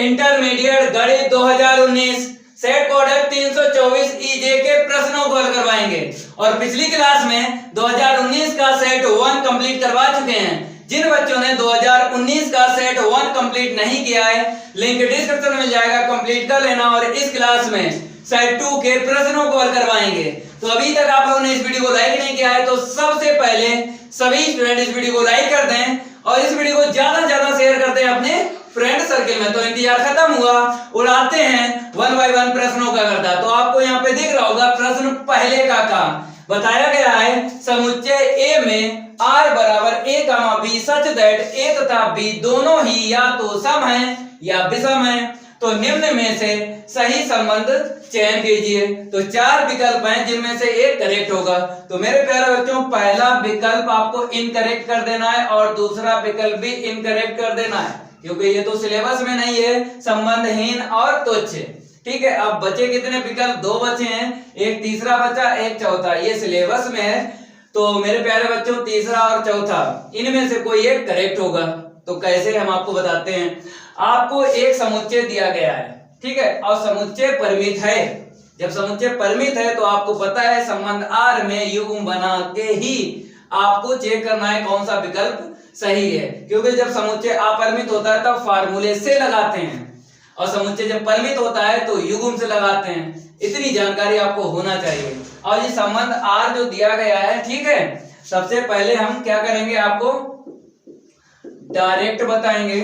Intermediate गणित 2019 set coder 324 EJ के प्रश्नों को हल करवाएंगे। और पिछली क्लास में 2019 का सेट 1 कंप्लीट करवा चुके हैं। जिन बच्चों ने 2019 का सेट 1 कंप्लीट नहीं किया है, लिंक डिस्क्रिप्शन में मिल जाएगा, कंप्लीट कर लेना। और इस क्लास में सेट 2 के प्रश्नों को हल करवाएंगे। तो अभी तक आप लोगों ने इस वीडियो को लाइक नहीं किया है तो सबसे पहले सभी स्टूडेंट इस वीडियो को लाइक कर दें और इस वीडियो को ज्यादा से ज्यादा शेयर कर दें अपने फ्रेंड सर्किल में। तो इंतजार खत्म हुआ, उड़ाते हैं 1 बाय 1 प्रश्नों का करता। तो आपको यहाँ पे दिख रहा होगा प्रश्न पहले का बताया गया है, समुच्चय ए में r बराबर a, b such that a तथा b दोनों ही या तो सम है या विषम है। तो निम्न में से सही संबंध चयन कीजिए। तो 4 विकल्प हैं जिनमें से एक करेक्ट होगा। तो मेरे प्यारे बच्चों, पहला विकल्प आपको इनकरेक्ट कर देना है और दूसरा विकल्प भी इनकरेक्ट कर देना है, क्योंकि ये तो सिलेबस में नहीं है, संबंधहीन और तुच्छ। ठीक है, अब बचे कितने विकल्प? 2 बचे हैं, एक तीसरा बचा, एक चौथा। ये सिलेबस में है। तो मेरे प्यारे बच्चों, तीसरा और चौथा इनमें से कोई एक करेक्ट होगा। तो कैसे हम आपको बताते हैं। आपको एक समुच्चय दिया गया है, ठीक है, और समुच्चय परिमित है। जब समुच्चय परिमित है तो आपको पता है संबंध आर में युग्म बना के ही आपको चेक करना है कौन सा विकल्प सही है। क्योंकि जब समुच्चय अपरिमित होता है तब फार्मूले से लगाते हैं और समुच्चय जब परिमित होता है तो युग्म से लगाते हैं। इतनी जानकारी आपको होना चाहिए। और ये संबंध आर जो दिया गया है, ठीक है, सबसे पहले हम क्या करेंगे, आपको डायरेक्ट बताएंगे,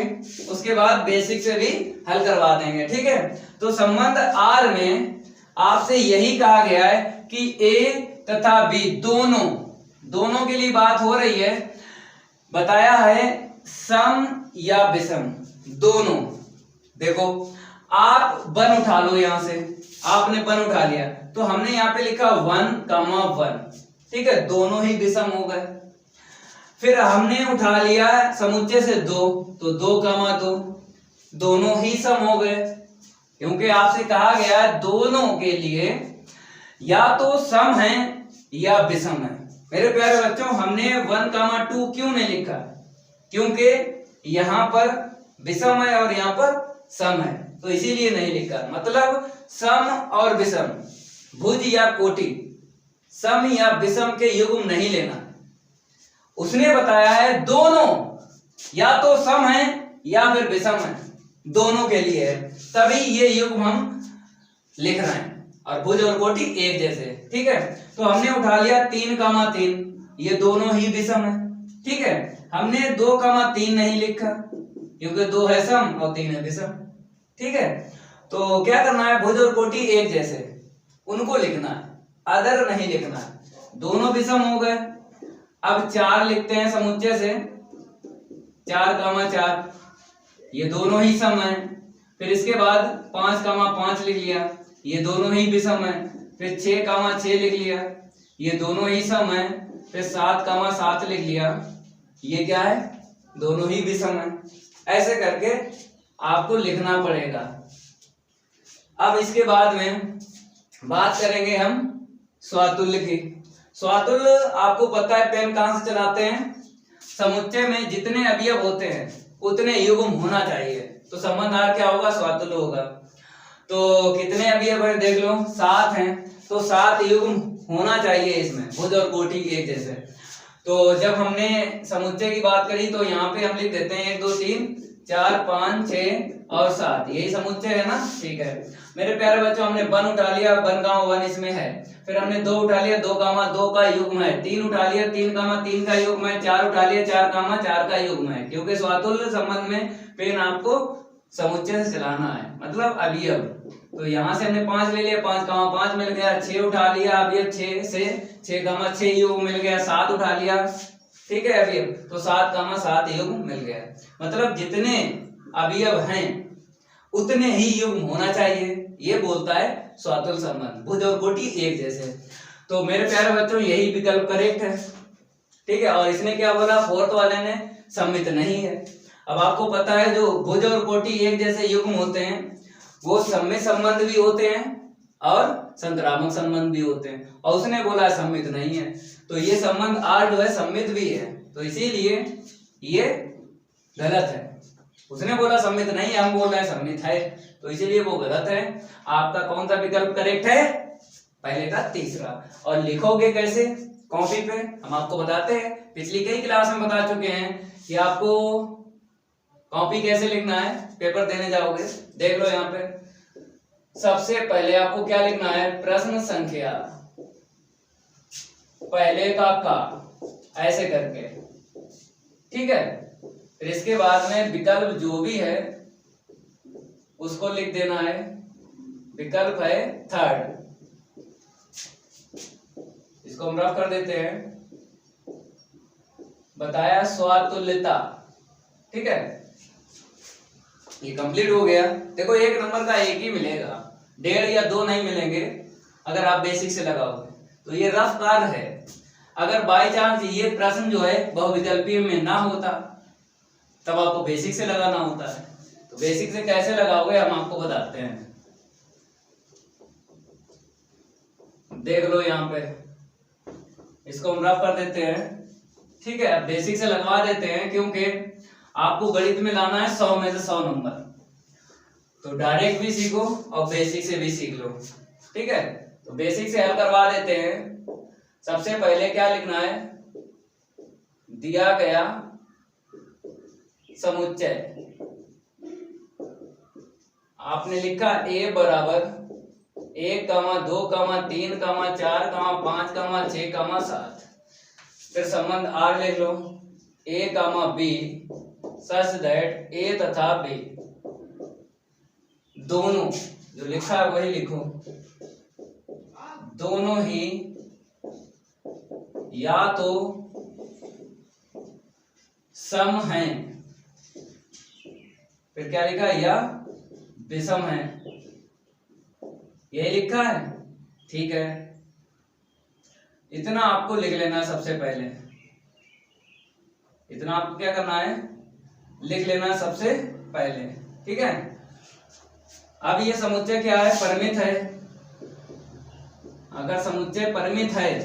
उसके बाद बेसिक से भी हल करवा देंगे। ठीक है, तो संबंध आर में आपसे यही कहा गया है कि ए तथा बी दोनों के लिए बात हो रही है। बताया है सम या विषम दोनों। देखो, आप वन उठा लो, यहां से आपने वन उठा लिया तो हमने यहाँ पे लिखा 1,1, ठीक है, दोनों ही विषम हो गए। फिर हमने उठा लिया समुच्चय से 2, तो 2,2 दोनों ही सम हो गए, क्योंकि आपसे कहा गया दोनों के लिए या तो सम है या विषम है। मेरे प्यारे बच्चों, हमने 1,2 क्यों नहीं लिखा? क्योंकि यहां पर विषम है और यहां पर सम है, तो इसीलिए नहीं लिखा। मतलब सम और विषम, भुज या कोटि, सम या विषम के युग्म नहीं लेना। उसने बताया है दोनों या तो सम है या फिर विषम है, दोनों के लिए है, तभी ये युग्म हम लिख रहे हैं। और भुज और कोटि एक जैसे, ठीक है। तो हमने उठा लिया 3,3, ये दोनों ही विषम है। ठीक है, हमने 2,3 नहीं लिखा क्योंकि 2 है सम और 3 है विषम। ठीक है, तो क्या करना है, भुज और कोटि एक जैसे उनको लिखना है, अदर नहीं लिखना है। दोनों विषम हो गए। अब 4 लिखते हैं समुच्चय से, 4,4, ये दोनों ही सम है। फिर इसके बाद 5,5 लिख लिया, ये दोनों ही विषम है। फिर 6,6 लिख लिया, ये दोनों ही सम है। फिर 7,7 लिख लिया, ये क्या है, दोनों ही विषम है। ऐसे करके आपको लिखना पड़ेगा। अब इसके बाद में बात करेंगे हम स्वातुल्य की। स्वातुल्य आपको पता है पेन कहां से चलाते हैं, समुच्चय में जितने अवयव होते हैं उतने युग्म होना चाहिए। तो संबंध आर क्या होगा, स्वातुल्य होगा। तो कितने अवयव है देख लो, 7 हैं, तो 7 युग्म होना चाहिए इसमें, भुज और कोटि एक जैसे। तो जब हमने समुच्चय की बात करी तो यहाँ पे हम लिख देते हैं 1, 2, 3, 4, 5, 6 और 7, यही समुच्चय है ना। ठीक है मेरे प्यारे बच्चों, हमने 1 उठा लिया, 1,1 इसमें है। फिर हमने 2 उठा लिया, 2,2 का युग्म है। 3 उठा लिया, 3,3 का युग्म है। 4 उठा लिया, 4,4 का युग्म है। क्योंकि स्वातुल्य संबंध में पेन आपको समुच्चय से चलाना है, मतलब अवयव। तो यहाँ से हमने 5 ले लिया, 5,5 मिल गया। 6 उठा लिया, अवयव 6 से 6,6 युग्म मिल गया। 7 उठा लिया, ठीक है अवयव, तो 7,7 युग्म मिल गया। मतलब जितने अवयव हैं उतने ही युग्म होना चाहिए, ये बोलता है स्वातुल्य संबंध, भुज और कोटि एक जैसे। तो मेरे प्यारे बच्चों, यही विकल्प करेक्ट है। ठीक है, और इसने क्या बोला, 4th वाले ने, सम्मित नहीं है। अब आपको पता है जो भुज और कोटि एक जैसे युग्म होते हैं वो सम्मित संबंध भी होते हैं और संक्रामक संबंध भी होते हैं, और उसने बोला सम्मित नहीं है। तो ये संबंध आर जो है सम्मित भी है, तो इसीलिए ये गलत है। उसने बोला सम्मित नहीं, हम बोल रहे हैं सम्मित है, तो इसलिए वो गलत है। आपका कौन सा विकल्प करेक्ट है? पहले का तीसरा। और लिखोगे कैसे? कॉपी पे हम आपको बताते हैं, पिछली कई क्लास में बता चुके हैं कि आपको कॉपी कैसे लिखना है। पेपर देने जाओगे, देख लो यहाँ पे, सबसे पहले आपको क्या लिखना है? प्रश्न संख्या पहले का ऐसे करके, ठीक है। फिर इसके बाद में विकल्प जो भी है उसको लिख देना है। विकल्प है थर्ड, इसको हम रफ कर देते हैं। बताया स्वातुल्यता, ठीक है, ये कंप्लीट हो गया। देखो एक नंबर का एक ही मिलेगा, 1.5 या 2 नहीं मिलेंगे अगर आप बेसिक से लगाओगे। तो ये रफ कार्य है। अगर बाय चांस ये प्रश्न जो है बहुविकल्पीय में ना होता तब आपको बेसिक से लगाना होता है। तो बेसिक से कैसे लगाओगे हम आपको बताते हैं। देख लो यहाँ पे, इसको हम रफ कर देते हैं, ठीक है। अब बेसिक से लगवा देते हैं क्योंकि आपको गणित में लाना है 100 में से 100 नंबर। तो डायरेक्ट भी सीखो और बेसिक से भी सीख लो, ठीक है। तो बेसिक से हल करवा देते हैं। सबसे पहले क्या लिखना है? दिया गया समुच्चय, आपने लिखा a बराबर 1, 2, 3, 4, 5, 6, 7। फिर संबंध R लिख लो, a, b such that a तथा b दोनों, जो लिखा है वही लिखो, दोनों ही या तो सम हैं, फिर क्या लिखा है? या विषम है, यही लिखा है, ठीक है। इतना आपको लिख लेना है सबसे पहले, इतना आपको क्या करना है? लिख लेना है सबसे पहले, ठीक है। अब ये समुच्चय क्या है? परिमित है। अगर समुच्चय परिमित है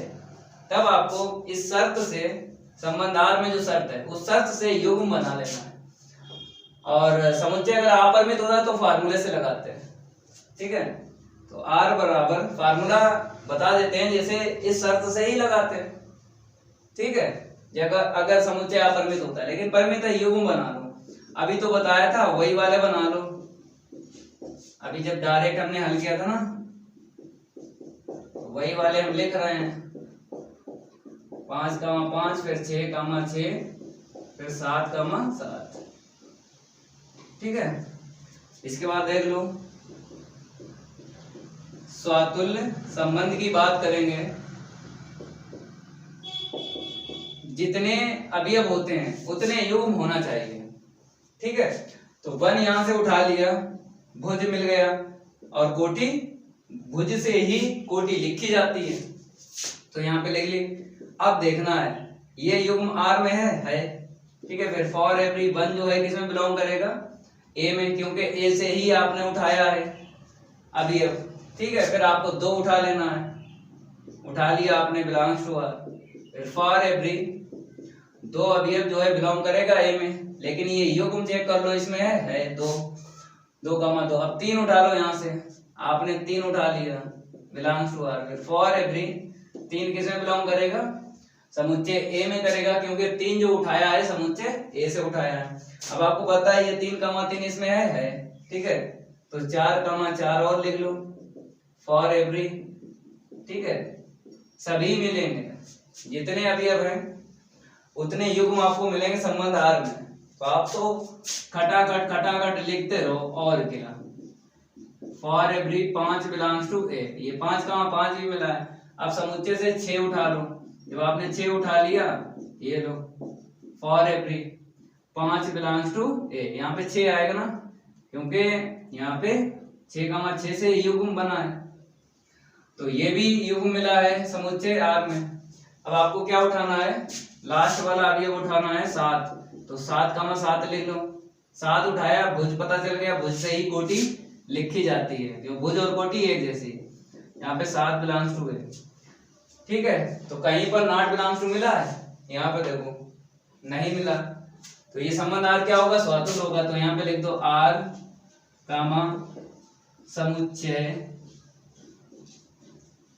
तब आपको इस शर्त से, संबंध R में जो शर्त है उस शर्त से युग्म बना लेना है। और समुच्चय अगर अपरिमित होता है तो फार्मूले से लगाते हैं, ठीक है। तो R बराबर, फार्मूला बता देते हैं जैसे इस शर्त से ही लगाते हैं, ठीक है। अगर समुच्चय अपरिमित होता है, लेकिन परिमित है, युग्म बना लो। अभी तो बताया था वही वाले बना लो। अभी जब डायरेक्ट हमने हल किया था ना, तो वही वाले हम लिख रहे हैं। 5, 5, फिर 6, 6, फिर 7, 7, ठीक है। इसके बाद देख लो, स्वातुल्य संबंध की बात करेंगे। जितने अवयव होते हैं उतने युग्म होना चाहिए, ठीक है। तो 1 यहां से उठा लिया, भुज मिल गया, और कोटि, भुज से ही कोटि लिखी जाती है, तो यहाँ पे लिख ली। अब देखना है ये युग्म R में है, ठीक है। फिर फॉर एवरी 1 जो है किसमें बिलोंग करेगा? A में, क्योंकि A से ही आपने उठाया है अवयव, ठीक है। फिर आपको 2 उठा लेना है, उठा लिया आपने, बिलोंग्स टू R। फिर फॉर एवरी 2 अवयव जो है बिलोंग करेगा A में, लेकिन ये युग्म चेक कर लो, इसमें है 2, 2, 2। अब 3 उठा लो, यहाँ से आपने 3 उठा लिया, बिलोंग्स टू R। फिर फॉर एवरी 3 किसमें बिलोंग करेगा? समुच्चय A में करेगा, क्योंकि 3 जो उठाया है समुच्चय A से उठाया है। अब आपको पता है ये 3, 3 इसमें है, ठीक है। तो 4, 4 और लिख लो, फॉर एवरी, ठीक है। सभी मिलेंगे, जितने अवयव हैं उतने युग्म आपको मिलेंगे संबंध R में। तो आप तो खटाखट लिखते रहो, और क्या। For every 5 belongs to A, ये 5, 5 भी मिला है। अब समुच्चय से 6 उठा लो, जब आपने 6 उठा लिया, ये लो, for every 5 belongs to A, यहाँ पे 6 आएगा ना, क्योंकि यहाँ पे 6, 6 से युग्म बना है। तो ये भी युग्म मिला है समुच्चय R में। अब आपको क्या उठाना है? लास्ट वाला अवयव उठाना है 7, तो 7, 7 लिख लो। 7 उठाया, भुज पता चल गया, भुज से ही कोटि लिखी जाती है, जो भुज और कोटि एक जैसी। यहाँ पे 7 बिलोंग्स टू A, ठीक है। तो कहीं पर नॉट बिलोंग्स टू मिला है? यहाँ पे देखो नहीं मिला, तो ये संबंध आर क्या होगा, स्वातुल होगा। तो यहाँ पे लिख दो आर कामा समुच्चय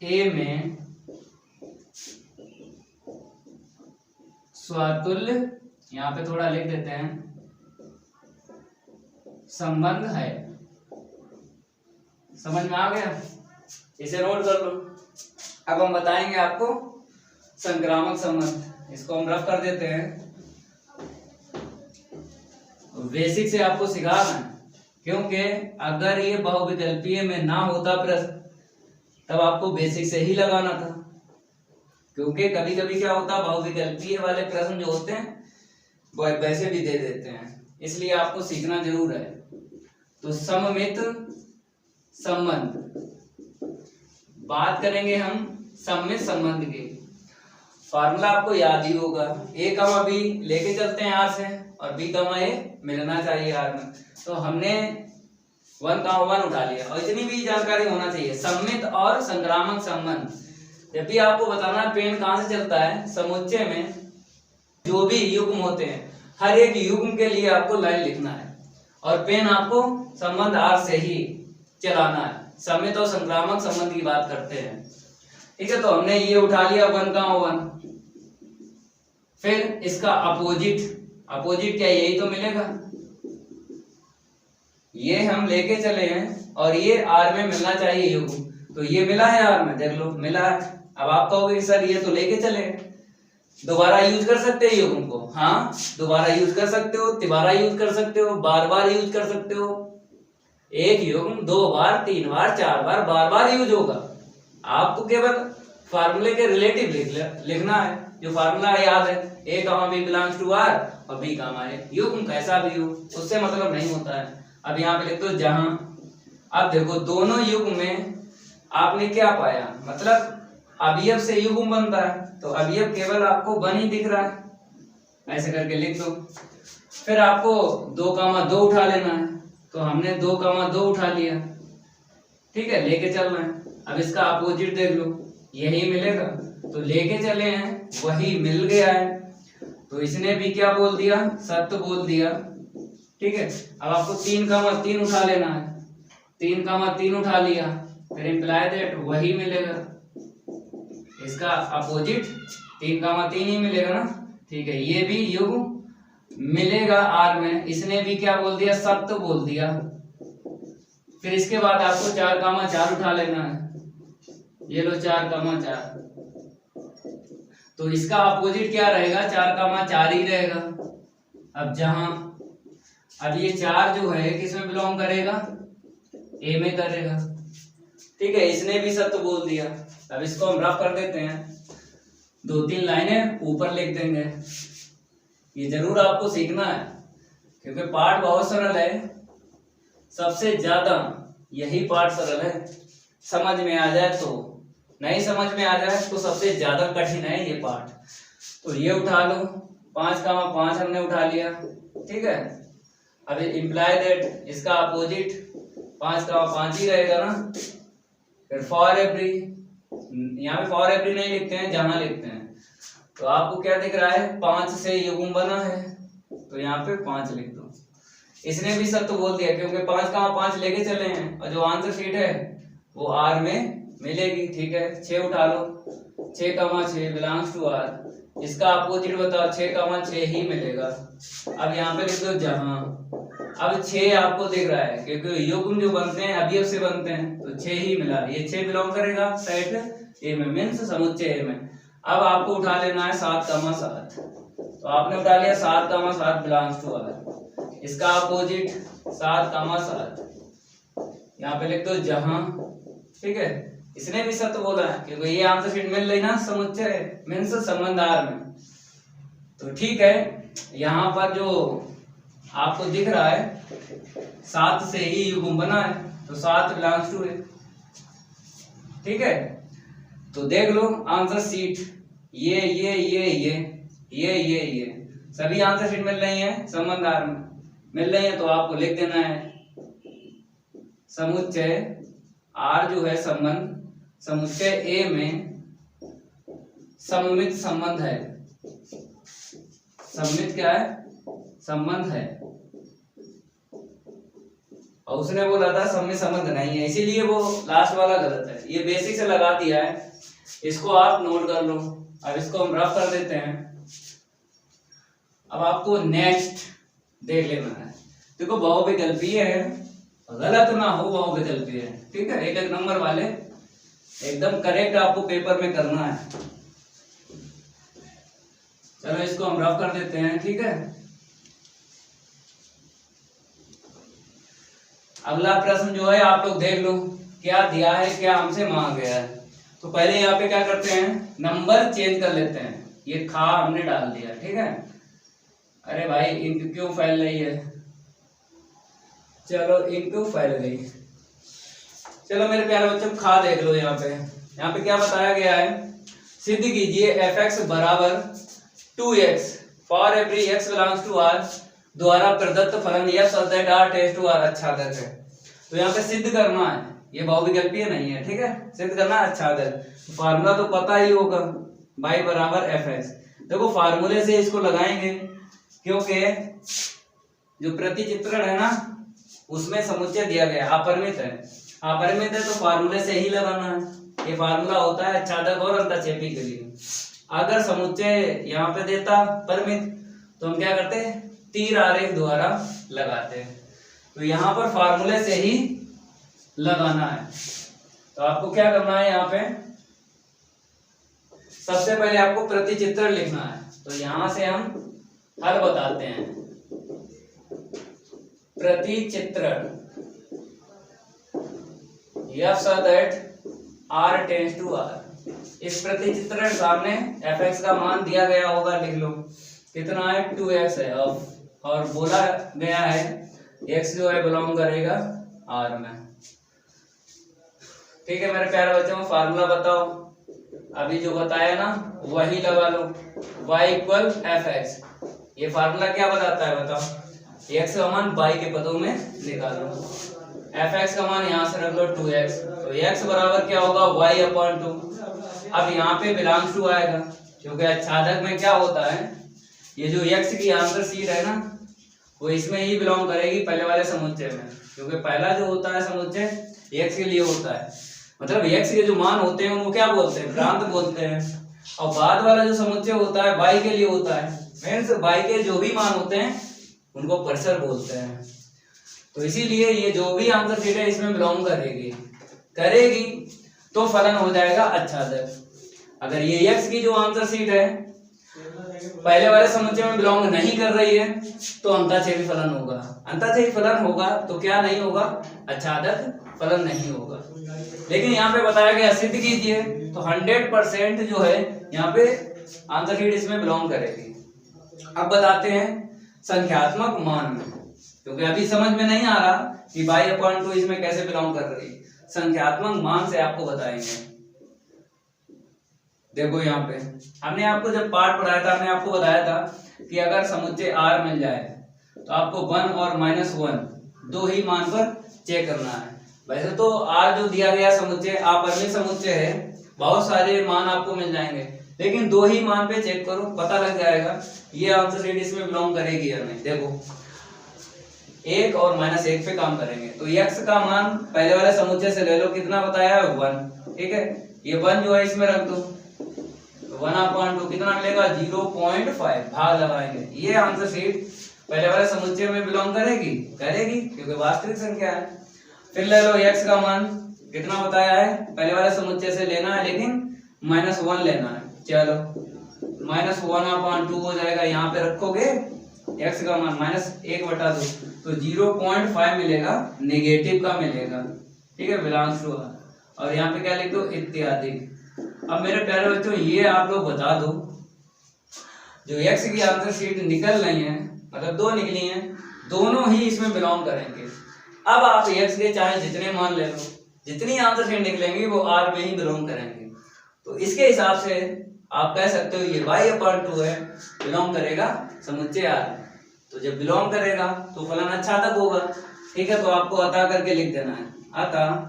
ए में स्वातुल्य, यहाँ पे थोड़ा लिख देते हैं, संबंध है। समझ में आ गया, इसे नोट कर लो। अब हम बताएंगे आपको संक्रामक संबंध, इसको हम रफ कर देते हैं। बेसिक से आपको सिखाना है, क्योंकि अगर ये बहुविकल्पीय में ना होता प्रश्न तब आपको बेसिक से ही लगाना था। क्योंकि कभी कभी क्या होता, बहुविकल्पीय वाले प्रश्न जो होते हैं वो वैसे भी दे देते हैं, इसलिए आपको सीखना जरूर है। तो सममित संबंध, बात करेंगे हम सममित संबंध की। फार्मूला आपको याद ही होगा, ए कमा बी लेके चलते हैं आर से, और बी कमा ए मिलना चाहिए आर में। तो हमने 1 का 1 उठा लिया, और इतनी भी जानकारी होना चाहिए। सममित और संक्रामक संबंध, जब भी आपको बताना है पेन कहाँ से चलता है, समुच्चय में जो भी युग्म होते हैं हर एक युग्म के लिए आपको लाइन लिखना है, और पेन आपको संबंध आर से ही चलाना है। सममित और संक्रामक संबंध की बात करते हैं, ठीक है। तो हमने ये उठा लिया 1 का 1, फिर इसका अपोजिट, अपोजिट क्या, यही तो मिलेगा, ये हम लेके चले हैं, और ये आर में मिलना चाहिए युग्म, तो ये मिला है आर में, देख लो मिला है। अब आप कहोगे सर ये तो लेके चले, दोबारा यूज कर सकते हैं युग्म को, हाँ दोबारा यूज कर सकते हो, तिबारा यूज कर सकते हो, बार बार यूज कर सकते हो। एक युग्म 2 बार 3 बार 4 बार बार बार यूज होगा। आपको केवल फार्मूले के रिलेटिव लिखना है, जो फार्मूला याद है, ए कामा बी बिलोंग्स टू आर और बी कामा ए, युग्म कैसा भी हो उससे मतलब नहीं होता है। अब यहाँ पे लिख दो जहां, अब देखो दोनों युग्म में आपने क्या पाया, मतलब अवयव से युग्म बनता है, तो अवयव केवल आपको 1 ही दिख रहा है, ऐसे करके लिख दो। फिर आपको 2 कामा 2 उठा लेना है, तो हमने 2 कामा 2 उठा लिया, ठीक है, लेके चल रहे हैं। अब इसका अपोजिट देख लो, यही मिलेगा, तो लेके चले हैं वही मिल गया है, तो इसने भी क्या बोल दिया, सत्य बोल दिया, ठीक है। अब आपको 3 कामा 3 उठा लेना है, 3 कामा 3 उठा लिया, फिर इंप्लाई दैट वही मिलेगा, इसका अपोजिट 3 कामा 3 ही मिलेगा ना, ठीक है। ये भी युग्म मिलेगा आर में, इसने भी क्या बोल दिया, सत्य बोल दिया। फिर इसके बाद आपको 4 कामा 4 उठा लेना है, ये लो 4 कामा 4, तो इसका अपोजिट क्या रहेगा, 4 कामा 4 ही रहेगा। अब जहां, अब ये 4 जो है किसमें बिलोंग करेगा, ए में करेगा, ठीक है, इसने भी सत्य बोल दिया। अब इसको हम रफ कर देते हैं, 2-3 लाइनें ऊपर लिख देंगे, ये जरूर आपको सीखना है, क्योंकि पाठ बहुत सरल है, सबसे ज्यादा यही पाठ सरल है, समझ में आ जाए तो, नहीं समझ में आ जाए तो सबसे ज्यादा कठिन है ये पाठ। तो ये उठा लो, 5 कामा 5 हमने उठा लिया, ठीक है। अब इंप्लाई दैट इसका अपोजिट 5 कामा 5 ही रहेगा ना। फिर फॉर एवरी, यहाँ पे फॉर एवरी नहीं लिखते हैं, जहां लिखते हैं, तो आपको क्या दिख रहा है, 5 से युग्म बना है, तो यहाँ पे 5 लिख दो। इसने भी सत्य बोल दिया, क्योंकि 5 कामा 5 लेके चले हैं, और जो आंसर शीट है वो आर में मिलेगी, ठीक है। 6 उठा लो, 6 कामा 6 बिलोंग्स टू आर, इसका अपोजिट बताओ, 6 कामा 6 ही मिलेगा। अब यहाँ पे लिख दो जहां, अब 6 आपको दिख रहा है, क्योंकि युग्म जो बनते हैं अवयव से बनते हैं, तो 6 ही मिला, ये 6 बिलोंग करेगा सेट ए में, मीन्स समुच्चय ए में। अब आपको उठा लेना है 7 कामा 7, तो आपने उठा लिया 7 कामा 7 बिलोंग्स टू आर, इसका अपोजिट 7 कामा 7, यहाँ पे लिख दो जहां, ठीक है। इसने भी सत्य बोला है, क्योंकि ये आंसर शीट मिल रही ना, समुच्चय मीन्स संबंध आर में, तो ठीक है। यहाँ पर जो आपको दिख रहा है 7 से ही युग्म बना है, तो 7 बिलोंग्स टू ए, ठीक है। तो देख लो आंसर शीट, ये सभी आंसर शीट मिल रही है, संबंध आर में मिल रही है, तो आपको लिख देना है समुच्चय आर जो है संबंध, समुच्चय ए में सममित संबंध है। सममित क्या है, संबंध है, और उसने बोला था सब में संबंध नहीं है, इसीलिए वो लास्ट वाला गलत है। ये बेसिक से लगा दिया है, इसको आप नोट कर लो। अब इसको हम रफ कर देते हैं। अब आपको नेक्स्ट देख लेना है। देखो बहुविकल्पीय है, गलत ना हो, बहुविकल्पीय है, ठीक है। एक एक नंबर वाले एकदम करेक्ट आपको पेपर में करना है। चलो इसको हम रफ कर देते हैं, ठीक है। अगला प्रश्न जो है आप लोग देख लो क्या दिया है, क्या हमसे मांगा गया है। तो पहले यहाँ पे क्या करते हैं, नंबर चेंज कर लेते हैं। ये खा हमने डाल दिया, ठीक है। अरे भाई इंक क्यों फैल रही है, चलो इंक क्यों फैल गई। चलो मेरे प्यारे बच्चों खा देख लो। यहाँ पे क्या बताया गया है, सिद्ध कीजिए fx बराबर 2x for every x belongs to r द्वारा प्रदत्त फलन यह such that r tends to r आच्छादक है। तो यहाँ पे सिद्ध करना है, ये बहुविकल्पीय नहीं है, ठीक है। सिद्ध करना है आच्छादक। फार्मूला तो पता ही होगा, y बराबर fx। देखो फार्मूले से इसको लगाएंगे, क्योंकि जो प्रतिचित्रण है ना उसमें समुच्चय दिया गया अपरिमित है। अपरिमित है तो फार्मूले से ही लगाना है। ये फार्मूला होता है आच्छादक और अंतःक्षेपी के लिए। अगर समुच्चय यहाँ पे देता परिमित तो हम क्या करते हैं, तीर आरेख द्वारा लगाते हैं। तो यहाँ पर फार्मूले से ही लगाना है। तो आपको क्या करना है, यहाँ पे सबसे पहले आपको प्रतिचित्रण लिखना है। तो यहां से हम हल बताते हैं। प्रतिचित्रण r टेंड्स टू r। इस प्रतिचित्रण सामने fx का मान दिया गया होगा, लिख लो कितना है, 2x है। और बोला गया है x जो है बिलोंग करेगा r में, ठीक है। मेरे प्यारे बच्चों फार्मूला बताओ, अभी जो बताया ना वही लगा लो, y इक्वल fx। ये फार्मूला क्या बताता है बताओ, x का मान y के पदों में निकालो, fx का मान यहाँ से रख लो 2x। तो x बराबर क्या होगा, y/2। अब यहाँ पे बिलोंग्स टू आएगा, क्योंकि आच्छादक में क्या होता है, ये जो x की आंसर शीट है ना वो इसमें ही बिलोंग करेगी, पहले वाले समुच्चय में। क्योंकि पहला जो होता है समुच्चय x के लिए होता है, मतलब x के जो मान होते हैं उनको क्या बोलते हैं, प्रांत बोलते हैं। और बाद वाला जो समुच्चय होता है y के लिए होता है, मीन्स y के जो भी मान होते हैं उनको परिसर बोलते हैं। तो इसीलिए ये जो भी आंसर शीट है इसमें बिलोंग करेगी तो फलन हो जाएगा आच्छादक। अगर ये x की जो आंसर शीट है पहले वाले समुच्चय में बिलोंग नहीं कर रही है तो अंतःक्षेपी फलन होगा। अंतःक्षेपी फलन होगा तो क्या नहीं होगा, आच्छादक फलन नहीं होगा। लेकिन यहाँ पे बताया गया सिद्ध कीजिए, तो 100% जो है यहाँ पे आंसर शीट इसमें बिलोंग करेगी। अब बताते हैं संख्यात्मक मान में, क्योंकि अभी समझ में नहीं आ रहा कि y/2 इसमें कैसे बिलोंग कर रही है। संख्यात्मक मान से आपको बताएंगे। देखो यहाँ पे हमने आपको जब पाठ पढ़ाया था, हमने आपको बताया था कि अगर समुच्चय r मिल जाए तो आपको 1 और -1 दो ही मान पर चेक करना है। वैसे तो r जो दिया गया समुच्चय अपरिमित समुच्चय है, बहुत सारे मान आपको मिल जाएंगे, लेकिन दो ही मान पे चेक करो, पता लग जाएगा ये आंसर शीट इसमें बिलोंग करेगी या नहीं। देखो 1 और -1 पे काम करेंगे। तो x का मान पहले वाले समुच्चय से ले लो, कितना बताया है 1, ठीक है। ये 1 जो है इसमें रख दो, 1/2 कितना मिलेगा 0.5, भाग लगाएंगे। ये आंसर शीट पहले वाले समुच्चय में बिलोंग करेगी क्योंकि वास्तविक संख्या है। फिर ले लो x का मान कितना बताया है, पहले वाले समुच्चय से लेना है लेकिन -1 लेना है। चलो -1/2 हो जाएगा, यहाँ पे रखोगे x का मान -1/2 तो 0.5 मिलेगा, नेगेटिव का मिलेगा, ठीक है, बिलोंग्स टू r। और यहाँ पे क्या लिख दो, इत्यादि। अब मेरे प्यारे बच्चों ये आप लोग बता दो, जो x की आंसर शीट निकल रही है, मतलब दो निकली हैं, दोनों ही इसमें बिलोंग करेंगे। अब आप x के चाहे जितने मान ले लो, जितनी आंसर शीट निकलेंगी वो r में ही बिलोंग करेंगे। तो इसके हिसाब से आप कह सकते हो ये y/2 है, बिलोंग करेगा समुच्चय r। तो जब बिलोंग करेगा तो फलन आच्छादक होगा, ठीक है। तो आपको अतः करके लिख देना है, अतः